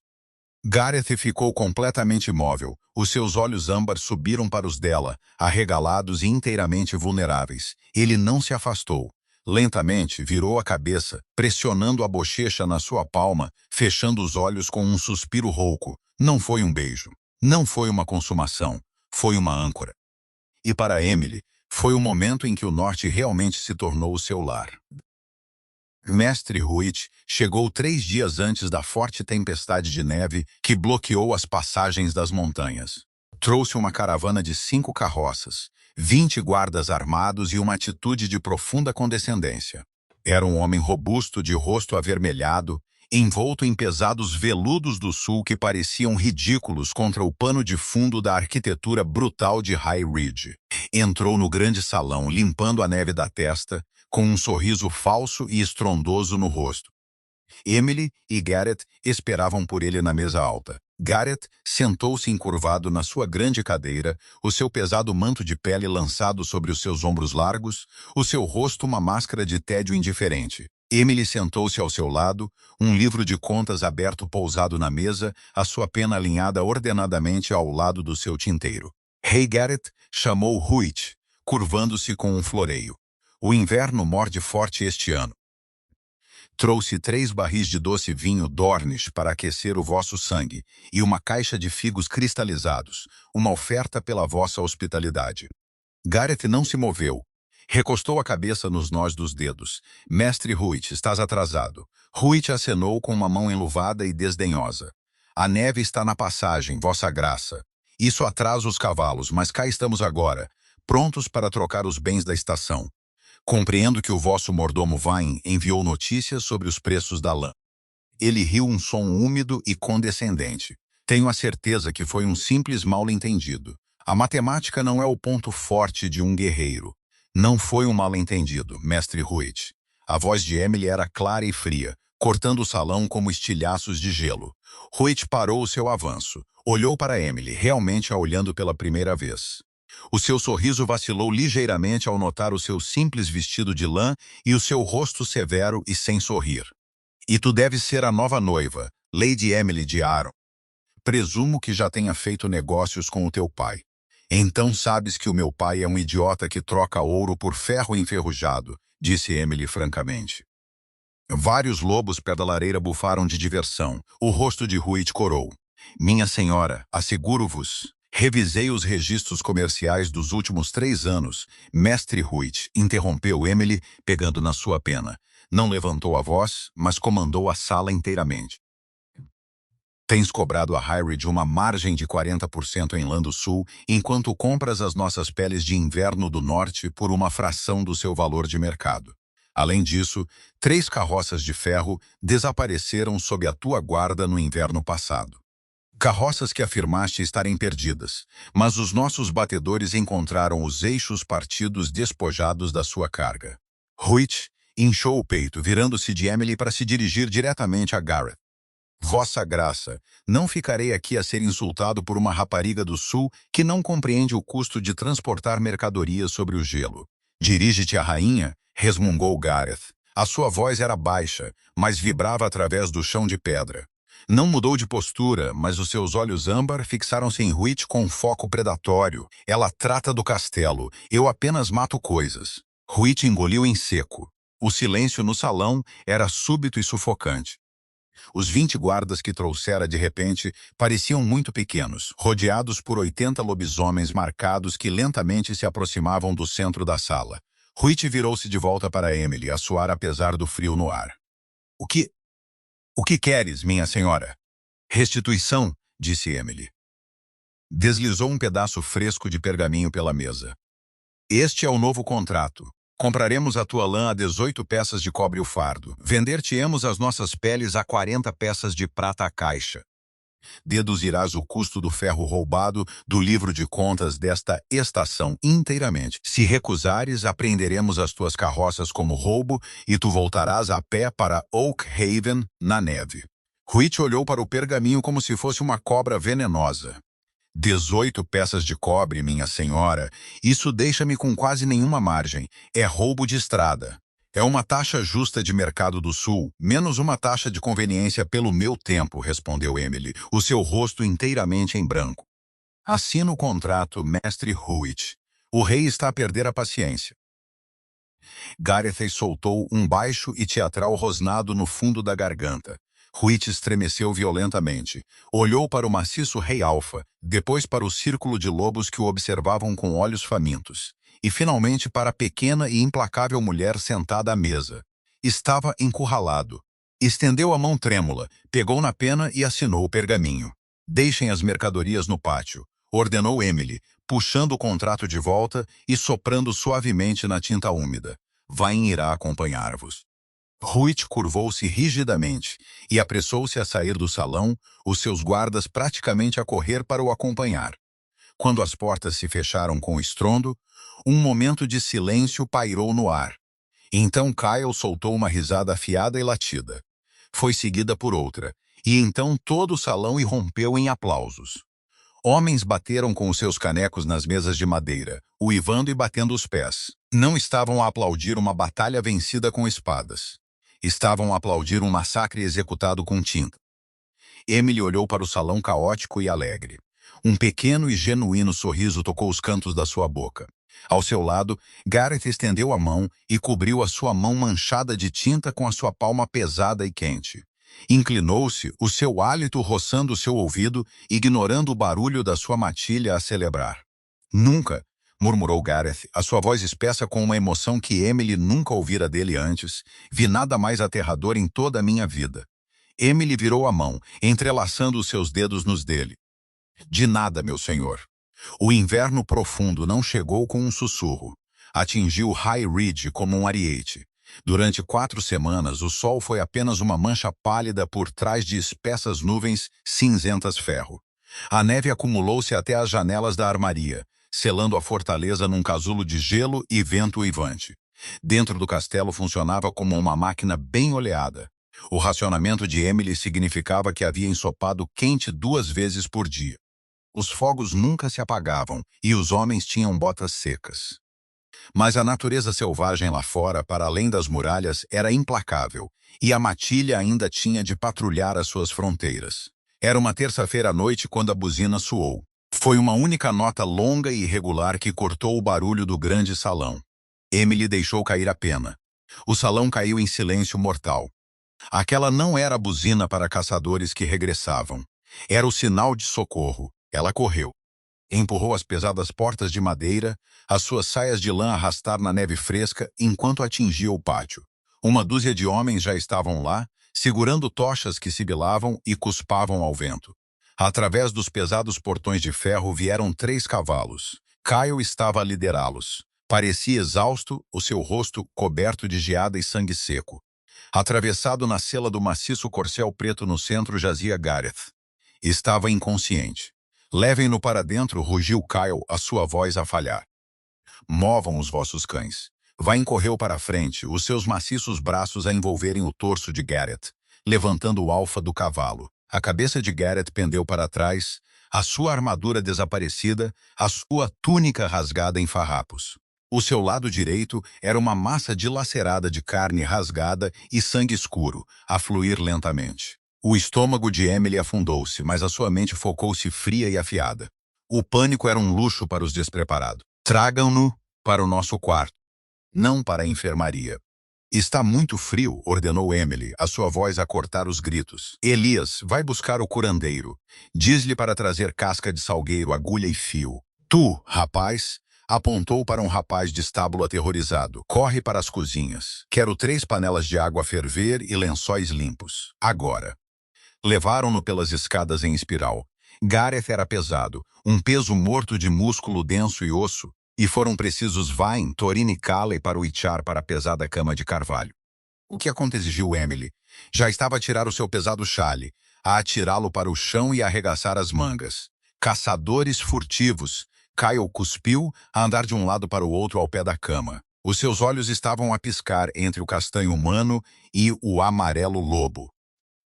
Gareth ficou completamente imóvel. Os seus olhos âmbar subiram para os dela, arregalados e inteiramente vulneráveis. Ele não se afastou. Lentamente virou a cabeça, pressionando a bochecha na sua palma, fechando os olhos com um suspiro rouco. Não foi um beijo. Não foi uma consumação. Foi uma âncora. E para Emily, foi o momento em que o norte realmente se tornou o seu lar. Mestre Huit chegou 3 dias antes da forte tempestade de neve que bloqueou as passagens das montanhas. Trouxe uma caravana de 5 carroças, 20 guardas armados e uma atitude de profunda condescendência. Era um homem robusto de rosto avermelhado, envolto em pesados veludos do sul que pareciam ridículos contra o pano de fundo da arquitetura brutal de High Ridge. Entrou no grande salão, limpando a neve da testa, com um sorriso falso e estrondoso no rosto. Emily e Gareth esperavam por ele na mesa alta. Gareth sentou-se encurvado na sua grande cadeira, o seu pesado manto de pele lançado sobre os seus ombros largos, o seu rosto uma máscara de tédio indiferente. Emily sentou-se ao seu lado, um livro de contas aberto pousado na mesa, a sua pena alinhada ordenadamente ao lado do seu tinteiro. Hey Garrett, chamou Ruth, curvando-se com um floreio. O inverno morde forte este ano. Trouxe 3 barris de doce vinho Dornish para aquecer o vosso sangue e uma caixa de figos cristalizados, uma oferta pela vossa hospitalidade. Garrett não se moveu. Recostou a cabeça nos nós dos dedos. Mestre Ruth, estás atrasado. Ruth acenou com uma mão enluvada e desdenhosa. A neve está na passagem, vossa graça. Isso atrasa os cavalos, mas cá estamos agora, prontos para trocar os bens da estação. Compreendo que o vosso mordomo Vain enviou notícias sobre os preços da lã. Ele riu um som úmido e condescendente. Tenho a certeza que foi um simples mal-entendido. A matemática não é o ponto forte de um guerreiro. Não foi um mal-entendido, mestre Ruth. A voz de Emily era clara e fria, cortando o salão como estilhaços de gelo. Ruth parou o seu avanço. Olhou para Emily, realmente a olhando pela primeira vez. O seu sorriso vacilou ligeiramente ao notar o seu simples vestido de lã e o seu rosto severo e sem sorrir. E tu deves ser a nova noiva, Lady Emily de Arryn. Presumo que já tenha feito negócios com o teu pai. Então sabes que o meu pai é um idiota que troca ouro por ferro enferrujado, disse Emily francamente. Vários lobos perto da lareira bufaram de diversão. O rosto de Ruth corou. Minha senhora, asseguro-vos, revisei os registros comerciais dos últimos 3 anos. Mestre Ruth, interrompeu Emily, pegando na sua pena. Não levantou a voz, mas comandou a sala inteiramente. Tens cobrado a Highridge uma margem de 40% em Lã do Sul, enquanto compras as nossas peles de inverno do norte por uma fração do seu valor de mercado. Além disso, 3 carroças de ferro desapareceram sob a tua guarda no inverno passado. Carroças que afirmaste estarem perdidas, mas os nossos batedores encontraram os eixos partidos despojados da sua carga. Ruth inchou o peito, virando-se de Emily para se dirigir diretamente a Garrett. Vossa graça, não ficarei aqui a ser insultado por uma rapariga do sul que não compreende o custo de transportar mercadorias sobre o gelo. Dirige-te à rainha, resmungou Gareth. A sua voz era baixa, mas vibrava através do chão de pedra. Não mudou de postura, mas os seus olhos âmbar fixaram-se em Ruth com um foco predatório. Ela trata do castelo, eu apenas mato coisas. Ruth engoliu em seco. O silêncio no salão era súbito e sufocante. Os 20 guardas que trouxera de repente pareciam muito pequenos, rodeados por 80 lobisomens marcados que lentamente se aproximavam do centro da sala. Ruth virou-se de volta para Emily, a suar apesar do frio no ar. O que queres, minha senhora? Restituição, disse Emily. Deslizou um pedaço fresco de pergaminho pela mesa. Este é o novo contrato. Compraremos a tua lã a 18 peças de cobre o fardo. Vender-te-emos as nossas peles a 40 peças de prata a caixa. Deduzirás o custo do ferro roubado do livro de contas desta estação inteiramente. Se recusares, apreenderemos as tuas carroças como roubo e tu voltarás a pé para Oak Haven, na neve. Ruth olhou para o pergaminho como se fosse uma cobra venenosa. 18 peças de cobre, minha senhora. Isso deixa-me com quase nenhuma margem. É roubo de estrada. É uma taxa justa de mercado do sul, menos uma taxa de conveniência pelo meu tempo, respondeu Emily, o seu rosto inteiramente em branco. Assina o contrato, mestre Ruth. O rei está a perder a paciência. Gareth soltou um baixo e teatral rosnado no fundo da garganta. Ruth estremeceu violentamente. Olhou para o maciço rei Alfa, depois para o círculo de lobos que o observavam com olhos famintos, e finalmente para a pequena e implacável mulher sentada à mesa. Estava encurralado. Estendeu a mão trêmula, pegou na pena e assinou o pergaminho. Deixem as mercadorias no pátio, ordenou Emily, puxando o contrato de volta e soprando suavemente na tinta úmida. Vain irá acompanhar-vos. Ruth curvou-se rigidamente e apressou-se a sair do salão, os seus guardas praticamente a correr para o acompanhar. Quando as portas se fecharam com estrondo, um momento de silêncio pairou no ar. Então Kyle soltou uma risada afiada e latida. Foi seguida por outra, e então todo o salão irrompeu em aplausos. Homens bateram com os seus canecos nas mesas de madeira, uivando e batendo os pés. Não estavam a aplaudir uma batalha vencida com espadas. Estavam a aplaudir um massacre executado com tinta. Emily olhou para o salão caótico e alegre. Um pequeno e genuíno sorriso tocou os cantos da sua boca. Ao seu lado, Gareth estendeu a mão e cobriu a sua mão manchada de tinta com a sua palma pesada e quente. Inclinou-se, o seu hálito roçando seu ouvido, ignorando o barulho da sua matilha a celebrar. Nunca, murmurou Gareth, a sua voz espessa com uma emoção que Emily nunca ouvira dele antes, vi nada mais aterrador em toda a minha vida. Emily virou a mão, entrelaçando os seus dedos nos dele. De nada, meu senhor. O inverno profundo não chegou com um sussurro. Atingiu High Ridge como um ariete. Durante 4 semanas, o sol foi apenas uma mancha pálida por trás de espessas nuvens cinzentas ferro. A neve acumulou-se até as janelas da armaria, selando a fortaleza num casulo de gelo e vento uivante. Dentro do castelo funcionava como uma máquina bem oleada. O racionamento de Emily significava que havia ensopado quente 2 vezes por dia. Os fogos nunca se apagavam e os homens tinham botas secas. Mas a natureza selvagem lá fora, para além das muralhas, era implacável, e a matilha ainda tinha de patrulhar as suas fronteiras. Era uma terça-feira à noite quando a buzina soou. Foi uma única nota longa e irregular que cortou o barulho do grande salão. Emily deixou cair a pena. O salão caiu em silêncio mortal. Aquela não era a buzina para caçadores que regressavam. Era o sinal de socorro. Ela correu. Empurrou as pesadas portas de madeira, as suas saias de lã arrastar na neve fresca enquanto atingia o pátio. Uma dúzia de homens já estavam lá, segurando tochas que sibilavam e cuspavam ao vento. Através dos pesados portões de ferro vieram 3 cavalos. Kyle estava a liderá-los. Parecia exausto, o seu rosto coberto de geada e sangue seco. Atravessado na sela do maciço corcel preto no centro jazia Gareth. Estava inconsciente. Levem-no para dentro, rugiu Kyle, a sua voz a falhar. Movam os vossos cães. Vai correu para a frente, os seus maciços braços a envolverem o torso de Gareth, levantando o alfa do cavalo. A cabeça de Gareth pendeu para trás, a sua armadura desaparecida, a sua túnica rasgada em farrapos. O seu lado direito era uma massa dilacerada de carne rasgada e sangue escuro, a fluir lentamente. O estômago de Emily afundou-se, mas a sua mente focou-se fria e afiada. O pânico era um luxo para os despreparados. Tragam-no para o nosso quarto, não para a enfermaria. Está muito frio, ordenou Emily, a sua voz a cortar os gritos. Elias, vai buscar o curandeiro. Diz-lhe para trazer casca de salgueiro, agulha e fio. Tu, rapaz, apontou para um rapaz de estábulo aterrorizado. Corre para as cozinhas. Quero 3 panelas de água a ferver e lençóis limpos. Agora. Levaram-no pelas escadas em espiral. Gareth era pesado, um peso morto de músculo denso e osso, e foram precisos Vine, Thorin e Calley para o echar para a pesada cama de carvalho. O que aconteceu, Emily? Já estava a tirar o seu pesado chale, a atirá-lo para o chão e a arregaçar as mangas. Caçadores furtivos. Kyle cuspiu, a andar de um lado para o outro ao pé da cama. Os seus olhos estavam a piscar entre o castanho humano e o amarelo lobo.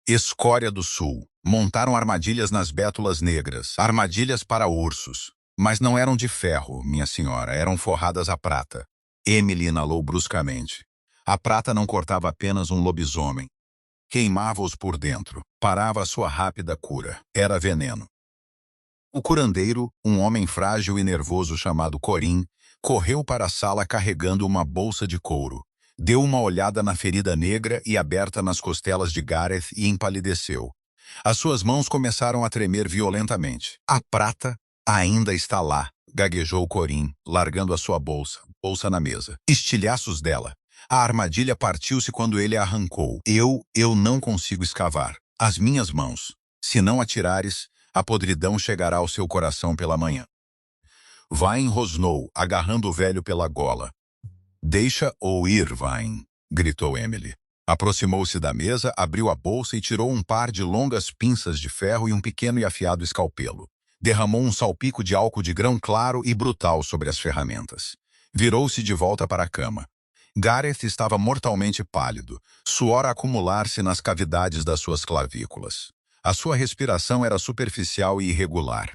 Escória do Sul. Montaram armadilhas nas bétulas negras, armadilhas para ursos. Mas não eram de ferro, minha senhora, eram forradas a prata. Emily inalou bruscamente. A prata não cortava apenas um lobisomem. Queimava-os por dentro, parava a sua rápida cura. Era veneno. O curandeiro, um homem frágil e nervoso chamado Corin, correu para a sala carregando uma bolsa de couro. Deu uma olhada na ferida negra e aberta nas costelas de Gareth e empalideceu. As suas mãos começaram a tremer violentamente. A prata ainda está lá, gaguejou Corin, largando a sua bolsa na mesa. Estilhaços dela. A armadilha partiu-se quando ele a arrancou. Eu não consigo escavar. As minhas mãos. Se não atirares, a podridão chegará ao seu coração pela manhã. Vine rosnou, agarrando o velho pela gola. Deixa-o ir, Vine, gritou Emily. Aproximou-se da mesa, abriu a bolsa e tirou um par de longas pinças de ferro e um pequeno e afiado escalpelo. Derramou um salpico de álcool de grão claro e brutal sobre as ferramentas. Virou-se de volta para a cama. Gareth estava mortalmente pálido, suor a acumular-se nas cavidades das suas clavículas. A sua respiração era superficial e irregular.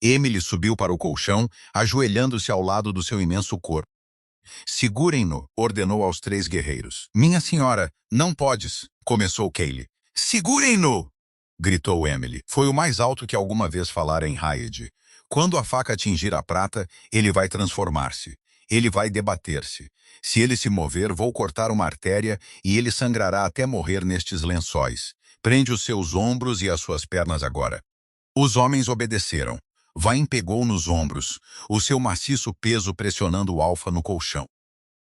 Emily subiu para o colchão, ajoelhando-se ao lado do seu imenso corpo. Segurem-no, ordenou aos 3 guerreiros. Minha senhora, não podes, começou Kaylee. Segurem-no! Gritou Emily. Foi o mais alto que alguma vez falara em Hyde. Quando a faca atingir a prata, ele vai transformar-se. Ele vai debater-se. Se ele se mover, vou cortar uma artéria e ele sangrará até morrer nestes lençóis. Prende os seus ombros e as suas pernas agora. Os homens obedeceram. Vain pegou nos ombros, o seu maciço peso pressionando o alfa no colchão.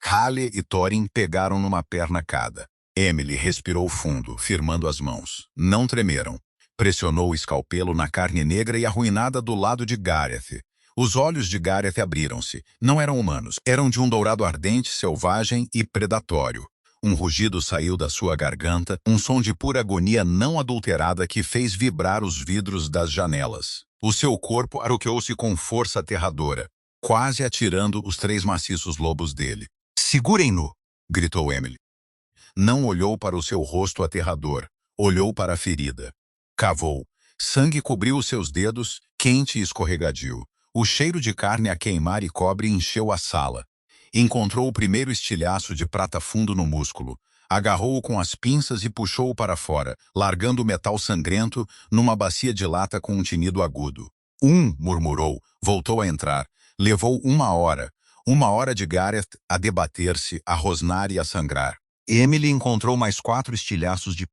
Halle e Thorin pegaram numa perna cada. Emily respirou fundo, firmando as mãos. Não tremeram. Pressionou o escalpelo na carne negra e arruinada do lado de Gareth. Os olhos de Gareth abriram-se. Não eram humanos. Eram de um dourado ardente, selvagem e predatório. Um rugido saiu da sua garganta, um som de pura agonia não adulterada que fez vibrar os vidros das janelas. O seu corpo arqueou-se com força aterradora, quase atirando os 3 maciços lobos dele. Segurem-no! Gritou Emily. Não olhou para o seu rosto aterrador, olhou para a ferida. Cavou. Sangue cobriu os seus dedos, quente e escorregadio. O cheiro de carne a queimar e cobre encheu a sala. Encontrou o primeiro estilhaço de prata fundo no músculo. Agarrou-o com as pinças e puxou-o para fora, largando o metal sangrento numa bacia de lata com um tinido agudo. Murmurou. Voltou a entrar. Levou 1 hora. 1 hora de Gareth a debater-se, a rosnar e a sangrar. Emily encontrou mais 4 estilhaços de...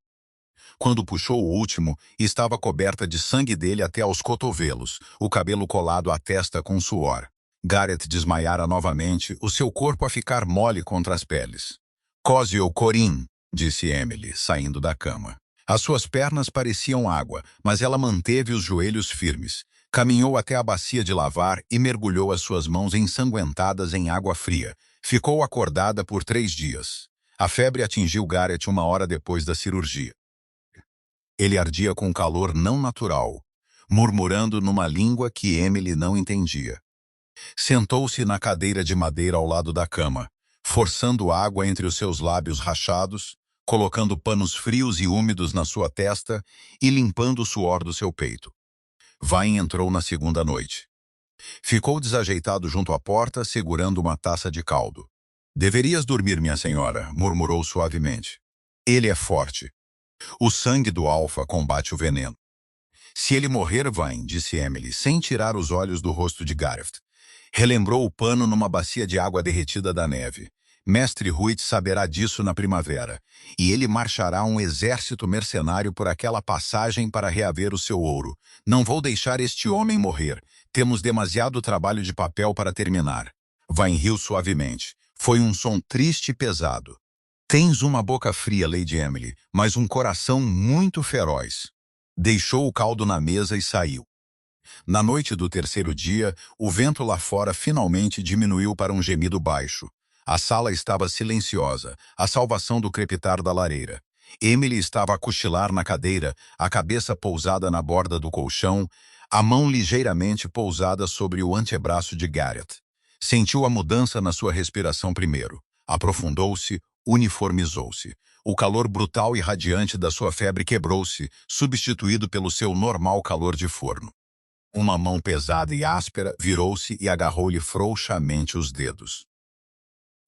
Quando puxou o último, estava coberta de sangue dele até aos cotovelos, o cabelo colado à testa com suor. Gareth desmaiara novamente, o seu corpo a ficar mole contra as peles. Cosio Corin, disse Emily, saindo da cama. As suas pernas pareciam água, mas ela manteve os joelhos firmes. Caminhou até a bacia de lavar e mergulhou as suas mãos ensanguentadas em água fria. Ficou acordada por 3 dias. A febre atingiu Gareth 1 hora depois da cirurgia. Ele ardia com calor não natural, murmurando numa língua que Emily não entendia. Sentou-se na cadeira de madeira ao lado da cama, forçando água entre os seus lábios rachados, colocando panos frios e úmidos na sua testa e limpando o suor do seu peito. Vain entrou na segunda noite. Ficou desajeitado junto à porta, segurando uma taça de caldo. Deverias dormir, minha senhora, murmurou suavemente. Ele é forte. O sangue do alfa combate o veneno. Se ele morrer, Vain, disse Emily, sem tirar os olhos do rosto de Gareth. Relembrou o pano numa bacia de água derretida da neve. Mestre Ruit saberá disso na primavera, e ele marchará um exército mercenário por aquela passagem para reaver o seu ouro. Não vou deixar este homem morrer. Temos demasiado trabalho de papel para terminar. Vain riu suavemente. Foi um som triste e pesado. Tens uma boca fria, Lady Emily, mas um coração muito feroz. Deixou o caldo na mesa e saiu. Na noite do terceiro dia, o vento lá fora finalmente diminuiu para um gemido baixo. A sala estava silenciosa, a salvação do crepitar da lareira. Emily estava a cochilar na cadeira, a cabeça pousada na borda do colchão, a mão ligeiramente pousada sobre o antebraço de Gareth. Sentiu a mudança na sua respiração primeiro. Aprofundou-se, uniformizou-se. O calor brutal e radiante da sua febre quebrou-se, substituído pelo seu normal calor de forno. Uma mão pesada e áspera virou-se e agarrou-lhe frouxamente os dedos.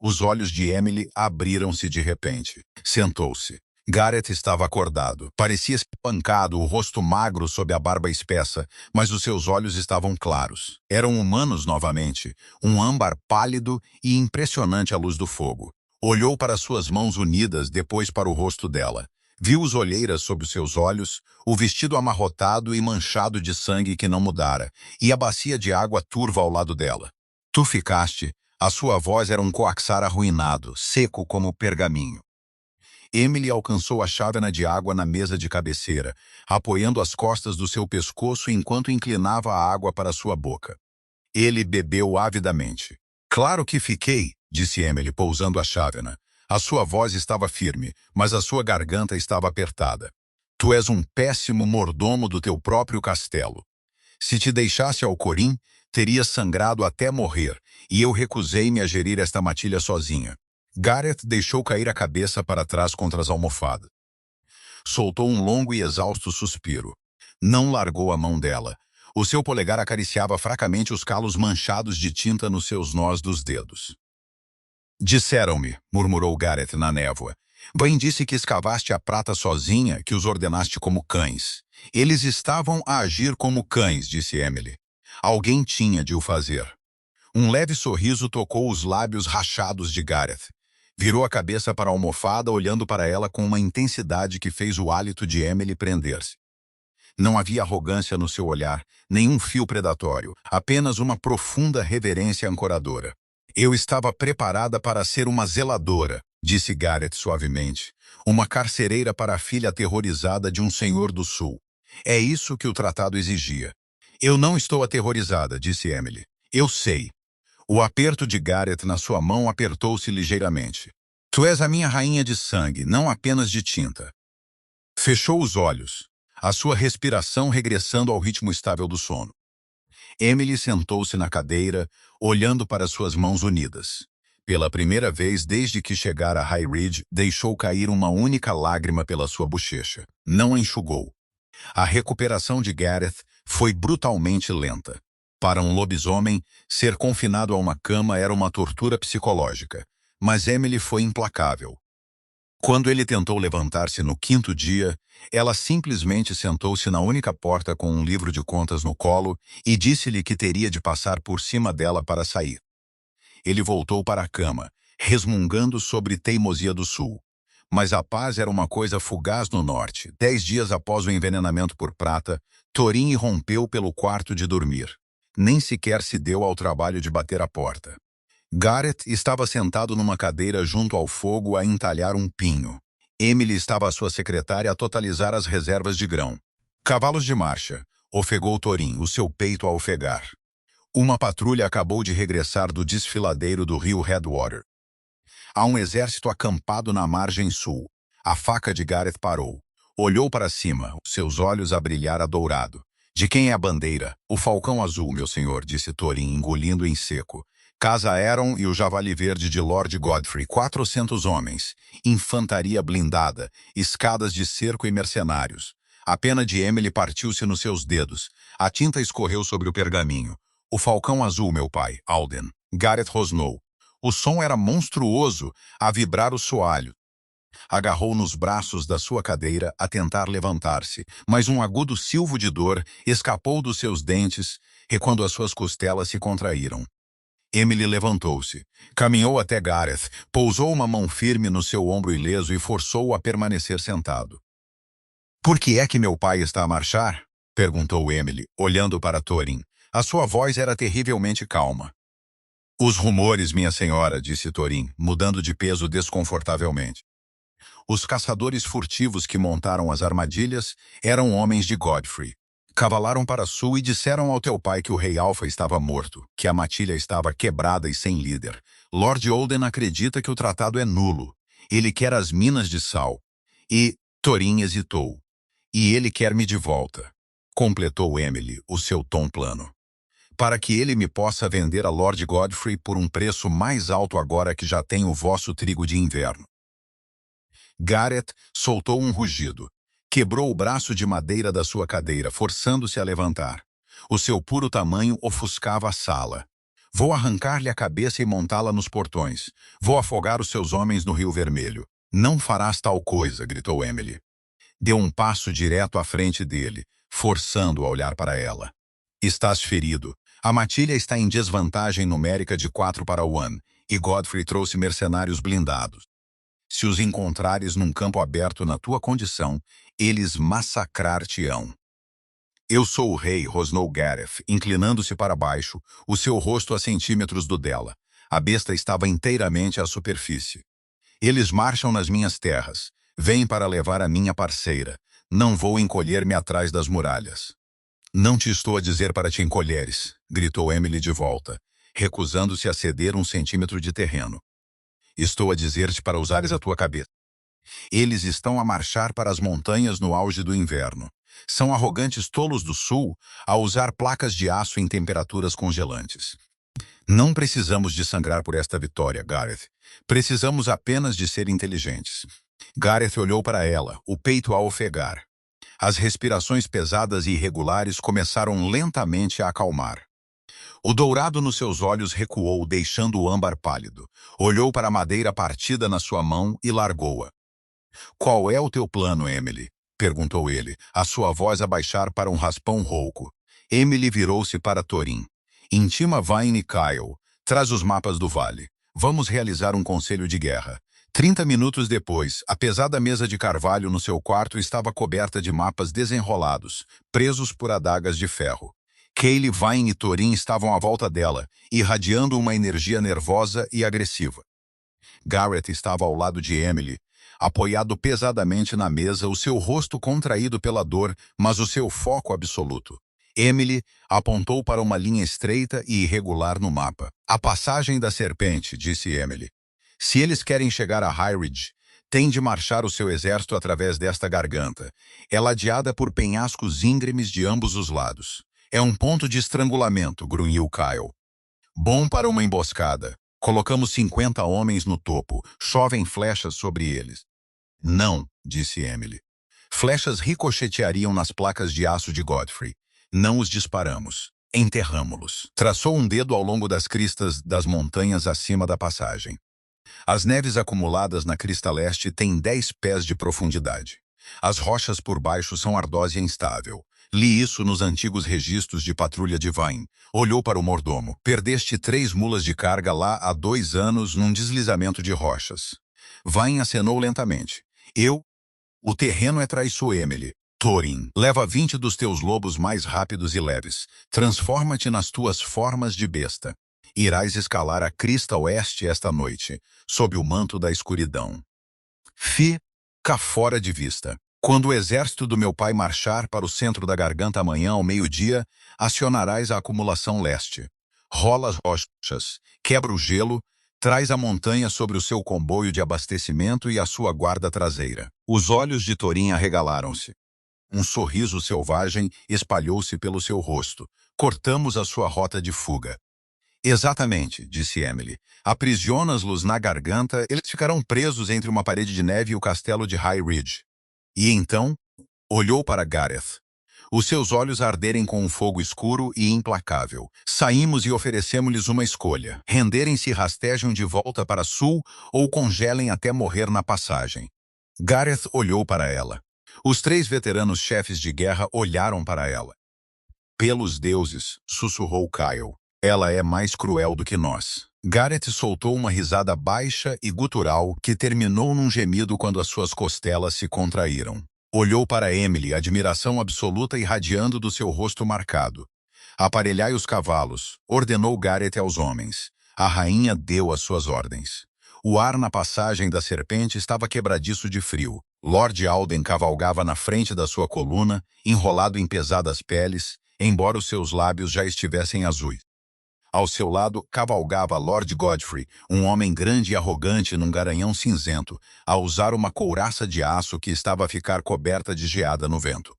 Os olhos de Emily abriram-se de repente. Sentou-se. Gareth estava acordado. Parecia espancado, o rosto magro sob a barba espessa, mas os seus olhos estavam claros. Eram humanos novamente, um âmbar pálido e impressionante à luz do fogo. Olhou para suas mãos unidas, depois para o rosto dela. Viu as olheiras sob os seus olhos, o vestido amarrotado e manchado de sangue que não mudara, e a bacia de água turva ao lado dela. Tu ficaste. A sua voz era um coaxar arruinado, seco como pergaminho. Emily alcançou a chávena de água na mesa de cabeceira, apoiando as costas do seu pescoço enquanto inclinava a água para sua boca. Ele bebeu avidamente. Claro que fiquei, disse Emily, pousando a chávena. A sua voz estava firme, mas a sua garganta estava apertada. Tu és um péssimo mordomo do teu próprio castelo. Se te deixasse ao Corim, terias sangrado até morrer, e eu recusei-me a gerir esta matilha sozinha. Gareth deixou cair a cabeça para trás contra as almofadas. Soltou um longo e exausto suspiro. Não largou a mão dela. O seu polegar acariciava fracamente os calos manchados de tinta nos seus nós dos dedos. Disseram-me, murmurou Gareth na névoa. Bem disse que escavaste a prata sozinha, que os ordenaste como cães. Eles estavam a agir como cães, disse Emily. Alguém tinha de o fazer. Um leve sorriso tocou os lábios rachados de Gareth. Virou a cabeça para a almofada, olhando para ela com uma intensidade que fez o hálito de Emily prender-se. Não havia arrogância no seu olhar, nenhum fio predatório, apenas uma profunda reverência ancoradora. Eu estava preparada para ser uma zeladora, disse Gareth suavemente, uma carcereira para a filha aterrorizada de um senhor do sul. É isso que o tratado exigia. Eu não estou aterrorizada, disse Emily. Eu sei. O aperto de Gareth na sua mão apertou-se ligeiramente. Tu és a minha rainha de sangue, não apenas de tinta. Fechou os olhos, a sua respiração regressando ao ritmo estável do sono. Emily sentou-se na cadeira, olhando para suas mãos unidas. Pela primeira vez desde que chegara a High Ridge, deixou cair uma única lágrima pela sua bochecha. Não a enxugou. A recuperação de Gareth foi brutalmente lenta. Para um lobisomem, ser confinado a uma cama era uma tortura psicológica, mas Emily foi implacável. Quando ele tentou levantar-se no quinto dia, ela simplesmente sentou-se na única porta com um livro de contas no colo e disse-lhe que teria de passar por cima dela para sair. Ele voltou para a cama, resmungando sobre teimosia do sul. Mas a paz era uma coisa fugaz no norte. 10 dias após o envenenamento por prata, Thorin irrompeu pelo quarto de dormir. Nem sequer se deu ao trabalho de bater a porta. Gareth estava sentado numa cadeira junto ao fogo a entalhar um pinho. Emily estava à sua secretária a totalizar as reservas de grão. Cavalos de marcha, ofegou Thorin, o seu peito a ofegar. Uma patrulha acabou de regressar do desfiladeiro do rio Redwater. Há um exército acampado na margem sul. A faca de Gareth parou. Olhou para cima, seus olhos a brilhar adourado. De quem é a bandeira? O falcão azul, meu senhor, disse Thorin, engolindo em seco. Casa Aeron e o javali verde de Lord Godfrey, 400 homens. Infantaria blindada, escadas de cerco e mercenários. A pena de Emily partiu-se nos seus dedos. A tinta escorreu sobre o pergaminho. O falcão azul, meu pai, Alden. Gareth rosnou. O som era monstruoso, a vibrar o soalho. Agarrou nos braços da sua cadeira a tentar levantar-se, mas um agudo silvo de dor escapou dos seus dentes e quando as suas costelas se contraíram. Emily levantou-se, caminhou até Gareth, pousou uma mão firme no seu ombro ileso e forçou-o a permanecer sentado. "Por que é que meu pai está a marchar?" perguntou Emily, olhando para Thorin. A sua voz era terrivelmente calma. "Os rumores, minha senhora", disse Thorin, mudando de peso desconfortavelmente. Os caçadores furtivos que montaram as armadilhas eram homens de Godfrey. Cavalaram para sul e disseram ao teu pai que o rei Alfa estava morto, que a matilha estava quebrada e sem líder. Lord Olden acredita que o tratado é nulo. Ele quer as minas de sal. E Thorin hesitou. E ele quer-me de volta, completou Emily, o seu tom plano. Para que ele me possa vender a Lord Godfrey por um preço mais alto agora que já tem o vosso trigo de inverno. Gareth soltou um rugido. Quebrou o braço de madeira da sua cadeira, forçando-se a levantar. O seu puro tamanho ofuscava a sala. Vou arrancar-lhe a cabeça e montá-la nos portões. Vou afogar os seus homens no Rio Vermelho. Não farás tal coisa, gritou Emily. Deu um passo direto à frente dele, forçando-o a olhar para ela. Estás ferido. A matilha está em desvantagem numérica de 4 para 1, e Godfrey trouxe mercenários blindados. Se os encontrares num campo aberto na tua condição, eles massacrar-te-ão. Eu sou o rei, rosnou Gareth, inclinando-se para baixo, o seu rosto a centímetros do dela. A besta estava inteiramente à superfície. Eles marcham nas minhas terras. Vêm para levar a minha parceira. Não vou encolher-me atrás das muralhas. Não te estou a dizer para te encolheres, gritou Emily de volta, recusando-se a ceder um centímetro de terreno. Estou a dizer-te para usares a tua cabeça. Eles estão a marchar para as montanhas no auge do inverno. São arrogantes tolos do sul a usar placas de aço em temperaturas congelantes. Não precisamos de sangrar por esta vitória, Gareth. Precisamos apenas de ser inteligentes. Gareth olhou para ela, o peito a ofegar. As respirações pesadas e irregulares começaram lentamente a acalmar. O dourado nos seus olhos recuou, deixando o âmbar pálido. Olhou para a madeira partida na sua mão e largou-a. "Qual é o teu plano, Emily?" perguntou ele, a sua voz a baixar para um raspão rouco. Emily virou-se para Thorin. "Intima Vine e Kyle. Traz os mapas do vale. Vamos realizar um conselho de guerra." 30 minutos depois, a pesada mesa de carvalho no seu quarto estava coberta de mapas desenrolados, presos por adagas de ferro. Kale, Vine e Thorin estavam à volta dela, irradiando uma energia nervosa e agressiva. Gareth estava ao lado de Emily, apoiado pesadamente na mesa, o seu rosto contraído pela dor, mas o seu foco absoluto. Emily apontou para uma linha estreita e irregular no mapa. "A passagem da serpente", disse Emily. "Se eles querem chegar a Highridge, têm de marchar o seu exército através desta garganta. É ladeada por penhascos íngremes de ambos os lados. É um ponto de estrangulamento", grunhiu Kyle. "Bom para uma emboscada. Colocamos 50 homens no topo. Chovem flechas sobre eles." "Não", disse Emily. "Flechas ricocheteariam nas placas de aço de Godfrey. Não os disparamos. Enterramo-los." Traçou um dedo ao longo das cristas das montanhas acima da passagem. "As neves acumuladas na crista leste têm 10 pés de profundidade. As rochas por baixo são ardósia instável. Li isso nos antigos registros de patrulha de Vine." Olhou para o mordomo. "Perdeste 3 mulas de carga lá há 2 anos num deslizamento de rochas." Vine acenou lentamente. O terreno é traiçoeiro, Emily." "Thorin, leva 20 dos teus lobos mais rápidos e leves. Transforma-te nas tuas formas de besta. Irás escalar a crista oeste esta noite, sob o manto da escuridão. Fica fora de vista. Quando o exército do meu pai marchar para o centro da garganta amanhã ao meio-dia, acionarás a acumulação leste. Rola as rochas, quebra o gelo, traz a montanha sobre o seu comboio de abastecimento e a sua guarda traseira." Os olhos de Thorin arregalaram-se. Um sorriso selvagem espalhou-se pelo seu rosto. "Cortamos a sua rota de fuga." "Exatamente", disse Emily. "Aprisionas-los na garganta, eles ficarão presos entre uma parede de neve e o castelo de High Ridge." E então, olhou para Gareth. Os seus olhos arderem com um fogo escuro e implacável. "Saímos e oferecemos-lhes uma escolha. Renderem-se e rastejam de volta para sul ou congelem até morrer na passagem." Gareth olhou para ela. Os 3 veteranos chefes de guerra olharam para ela. "Pelos deuses", sussurrou Kyle. "Ela é mais cruel do que nós." Gareth soltou uma risada baixa e gutural que terminou num gemido quando as suas costelas se contraíram. Olhou para Emily, admiração absoluta irradiando do seu rosto marcado. "Aparelhai os cavalos", ordenou Gareth aos homens. A rainha deu as suas ordens. O ar na passagem da serpente estava quebradiço de frio. Lord Alden cavalgava na frente da sua coluna, enrolado em pesadas peles, embora os seus lábios já estivessem azuis. Ao seu lado cavalgava Lord Godfrey, um homem grande e arrogante num garanhão cinzento, a usar uma couraça de aço que estava a ficar coberta de geada no vento.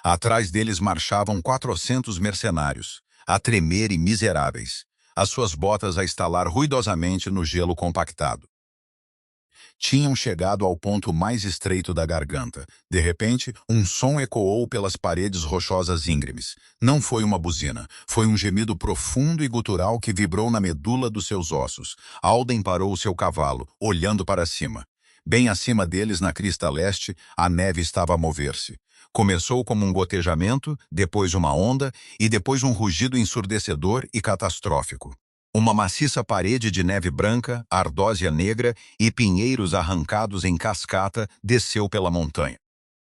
Atrás deles marchavam 400 mercenários, a tremer e miseráveis, as suas botas a estalar ruidosamente no gelo compactado. Tinham chegado ao ponto mais estreito da garganta. De repente, um som ecoou pelas paredes rochosas íngremes. Não foi uma buzina. Foi um gemido profundo e gutural que vibrou na medula dos seus ossos. Alden parou seu cavalo, olhando para cima. Bem acima deles, na crista leste, a neve estava a mover-se. Começou como um gotejamento, depois uma onda e depois um rugido ensurdecedor e catastrófico. Uma maciça parede de neve branca, ardósia negra e pinheiros arrancados em cascata desceu pela montanha.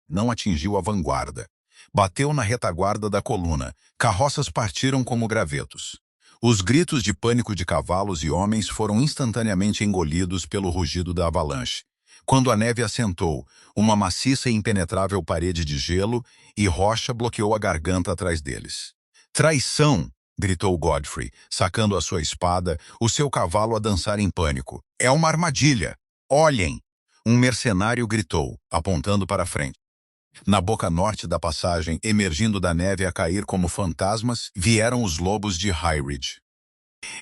Não atingiu a vanguarda. Bateu na retaguarda da coluna. Carroças partiram como gravetos. Os gritos de pânico de cavalos e homens foram instantaneamente engolidos pelo rugido da avalanche. Quando a neve assentou, uma maciça e impenetrável parede de gelo e rocha bloqueou a garganta atrás deles. "Traição!" gritou Godfrey, sacando a sua espada, o seu cavalo a dançar em pânico. "É uma armadilha! Olhem!" Um mercenário gritou, apontando para frente. Na boca norte da passagem, emergindo da neve a cair como fantasmas, vieram os lobos de Highridge.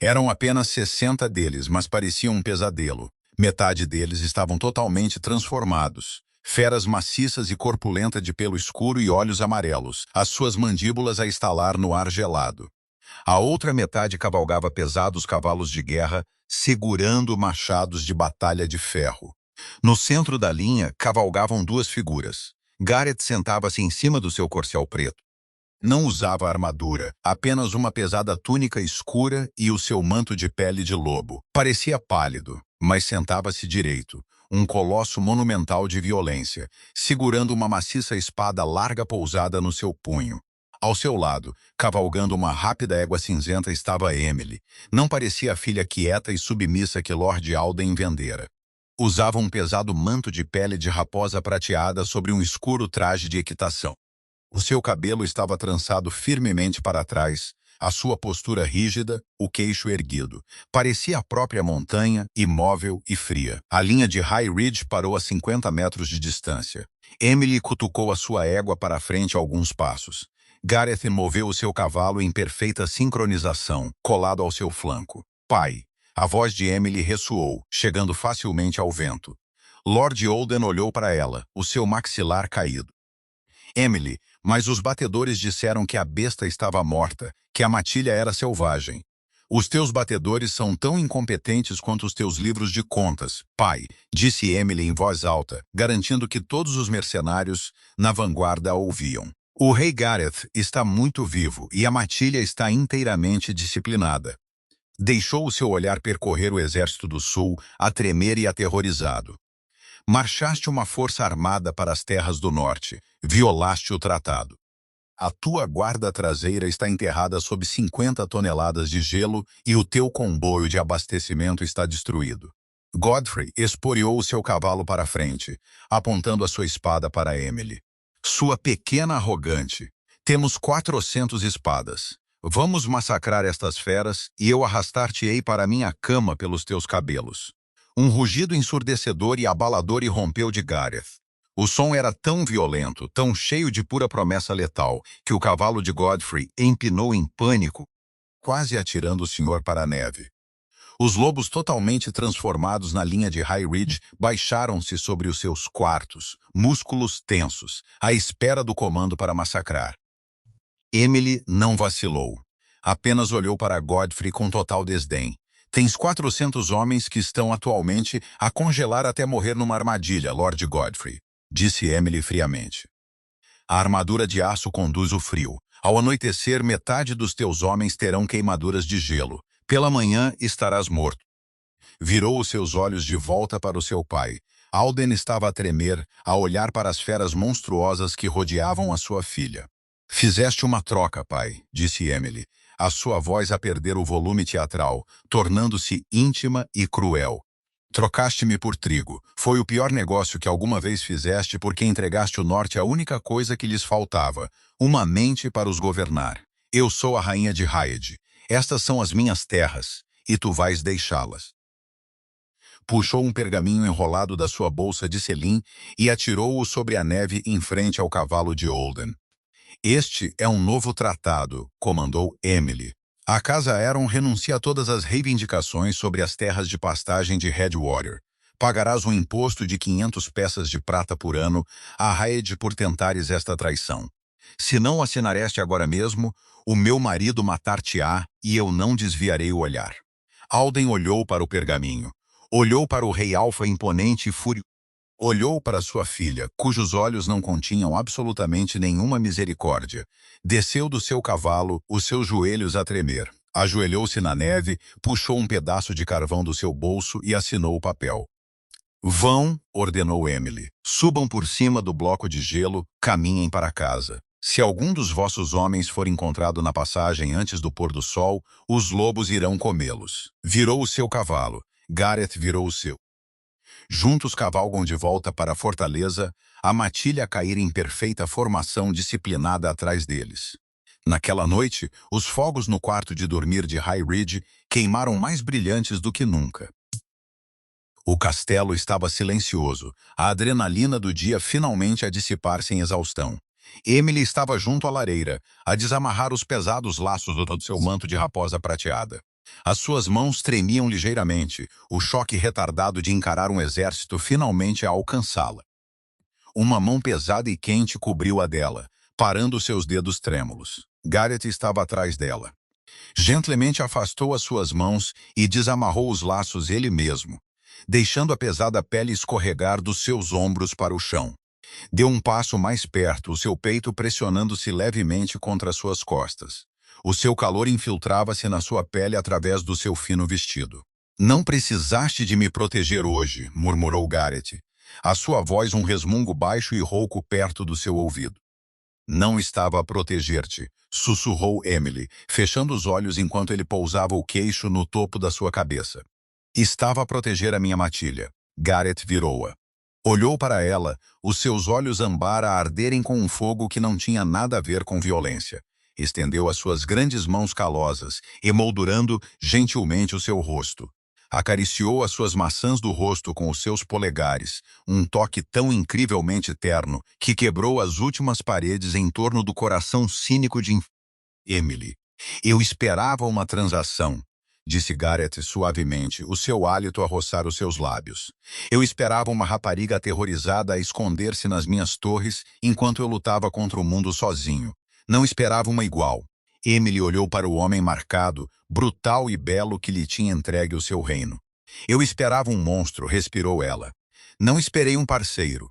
Eram apenas 60 deles, mas pareciam um pesadelo. Metade deles estavam totalmente transformados. Feras maciças e corpulenta de pelo escuro e olhos amarelos, as suas mandíbulas a estalar no ar gelado. A outra metade cavalgava pesados cavalos de guerra, segurando machados de batalha de ferro. No centro da linha cavalgavam duas figuras. Gareth sentava-se em cima do seu corcel preto. Não usava armadura, apenas uma pesada túnica escura e o seu manto de pele de lobo. Parecia pálido, mas sentava-se direito, um colosso monumental de violência, segurando uma maciça espada larga pousada no seu punho. Ao seu lado, cavalgando uma rápida égua cinzenta, estava Emily. Não parecia a filha quieta e submissa que Lord Alden vendera. Usava um pesado manto de pele de raposa prateada sobre um escuro traje de equitação. O seu cabelo estava trançado firmemente para trás, a sua postura rígida, o queixo erguido. Parecia a própria montanha, imóvel e fria. A linha de High Ridge parou a 50 metros de distância. Emily cutucou a sua égua para a frente alguns passos. Gareth moveu o seu cavalo em perfeita sincronização, colado ao seu flanco. Pai! A voz de Emily ressoou, chegando facilmente ao vento. Lord Alden olhou para ela, o seu maxilar caído. Emily, mas os batedores disseram que a besta estava morta, que a matilha era selvagem. Os teus batedores são tão incompetentes quanto os teus livros de contas, pai, disse Emily em voz alta, garantindo que todos os mercenários na vanguarda a ouviam. O rei Gareth está muito vivo e a matilha está inteiramente disciplinada. Deixou o seu olhar percorrer o exército do sul, a tremer e aterrorizado. Marchaste uma força armada para as terras do norte, violaste o tratado. A tua guarda traseira está enterrada sob 50 toneladas de gelo e o teu comboio de abastecimento está destruído. Godfrey esporeou o seu cavalo para a frente, apontando a sua espada para Emily. Sua pequena arrogante, temos 400 espadas. Vamos massacrar estas feras e eu arrastar-te-ei para minha cama pelos teus cabelos. Um rugido ensurdecedor e abalador irrompeu de Gareth. O som era tão violento, tão cheio de pura promessa letal, que o cavalo de Godfrey empinou em pânico, quase atirando o senhor para a neve. Os lobos totalmente transformados na linha de High Ridge baixaram-se sobre os seus quartos, músculos tensos, à espera do comando para massacrar. Emily não vacilou. Apenas olhou para Godfrey com total desdém. Tens 400 homens que estão atualmente a congelar até morrer numa armadilha, Lord Godfrey, disse Emily friamente. A armadura de aço conduz o frio. Ao anoitecer, metade dos teus homens terão queimaduras de gelo. Pela manhã estarás morto. Virou os seus olhos de volta para o seu pai. Alden estava a tremer, a olhar para as feras monstruosas que rodeavam a sua filha. Fizeste uma troca, pai, disse Emily, a sua voz a perder o volume teatral, tornando-se íntima e cruel. Trocaste-me por trigo. Foi o pior negócio que alguma vez fizeste porque entregaste o norte a única coisa que lhes faltava, uma mente para os governar. Eu sou a rainha de Hyde. Estas são as minhas terras, e tu vais deixá-las. Puxou um pergaminho enrolado da sua bolsa de celim e atirou-o sobre a neve em frente ao cavalo de Alden. Este é um novo tratado, comandou Emily. A Casa Aeron renuncia a todas as reivindicações sobre as terras de pastagem de Redwater. Pagarás um imposto de 500 peças de prata por ano a Hyde por tentares esta traição. Se não assinareste agora mesmo, o meu marido matar-te-á e eu não desviarei o olhar. Alden olhou para o pergaminho. Olhou para o rei Alfa imponente e furioso. Olhou para sua filha, cujos olhos não continham absolutamente nenhuma misericórdia. Desceu do seu cavalo, os seus joelhos a tremer. Ajoelhou-se na neve, puxou um pedaço de carvão do seu bolso e assinou o papel. Vão, ordenou Emily. Subam por cima do bloco de gelo, caminhem para casa. Se algum dos vossos homens for encontrado na passagem antes do pôr do sol, os lobos irão comê-los. Virou o seu cavalo. Gareth virou o seu. Juntos cavalgam de volta para a fortaleza, a matilha a cair em perfeita formação disciplinada atrás deles. Naquela noite, os fogos no quarto de dormir de High Ridge queimaram mais brilhantes do que nunca. O castelo estava silencioso, a adrenalina do dia finalmente a dissipar-se em exaustão. Emily estava junto à lareira, a desamarrar os pesados laços do seu manto de raposa prateada. As suas mãos tremiam ligeiramente, o choque retardado de encarar um exército finalmente a alcançá-la. Uma mão pesada e quente cobriu a dela, parando seus dedos trêmulos. Gareth estava atrás dela. Gentilmente afastou as suas mãos e desamarrou os laços ele mesmo, deixando a pesada pele escorregar dos seus ombros para o chão. Deu um passo mais perto, o seu peito pressionando-se levemente contra suas costas. O seu calor infiltrava-se na sua pele através do seu fino vestido. Não precisaste de me proteger hoje, murmurou Gareth. A sua voz um resmungo baixo e rouco perto do seu ouvido. Não estava a proteger-te, sussurrou Emily, fechando os olhos enquanto ele pousava o queixo no topo da sua cabeça. Estava a proteger a minha matilha. Gareth virou-a. Olhou para ela, os seus olhos âmbar a arderem com um fogo que não tinha nada a ver com violência. Estendeu as suas grandes mãos calosas, emoldurando gentilmente o seu rosto. Acariciou as suas maçãs do rosto com os seus polegares, um toque tão incrivelmente terno que quebrou as últimas paredes em torno do coração cínico de Emily. Eu esperava uma transação, disse Gareth suavemente, o seu hálito a roçar os seus lábios. Eu esperava uma rapariga aterrorizada a esconder-se nas minhas torres enquanto eu lutava contra o mundo sozinho. Não esperava uma igual. Emily olhou para o homem marcado, brutal e belo que lhe tinha entregue o seu reino. Eu esperava um monstro, respirou ela. Não esperei um parceiro.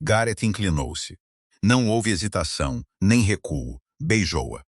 Gareth inclinou-se. Não houve hesitação, nem recuo. Beijou-a.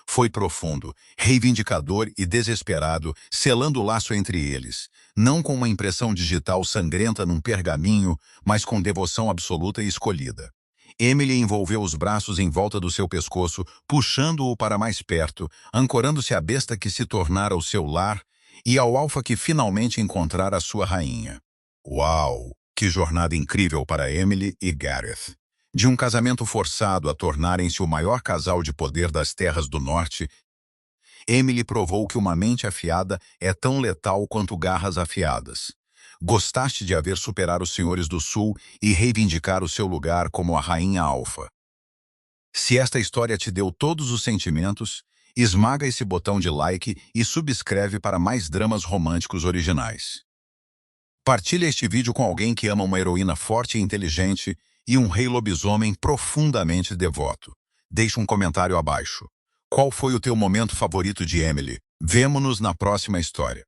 Foi profundo, reivindicador e desesperado, selando o laço entre eles, não com uma impressão digital sangrenta num pergaminho, mas com devoção absoluta e escolhida. Emily envolveu os braços em volta do seu pescoço, puxando-o para mais perto, ancorando-se à besta que se tornara o seu lar e ao alfa que finalmente encontrara a sua rainha. Uau! Que jornada incrível para Emily e Gareth! De um casamento forçado a tornarem-se o maior casal de poder das terras do norte, Emily provou que uma mente afiada é tão letal quanto garras afiadas. Gostaste de a ver superar os senhores do sul e reivindicar o seu lugar como a rainha alfa. Se esta história te deu todos os sentimentos, esmaga esse botão de like e subscreve para mais dramas românticos originais. Partilha este vídeo com alguém que ama uma heroína forte e inteligente e um rei lobisomem profundamente devoto. Deixa um comentário abaixo. Qual foi o teu momento favorito de Emily? Vemo-nos na próxima história.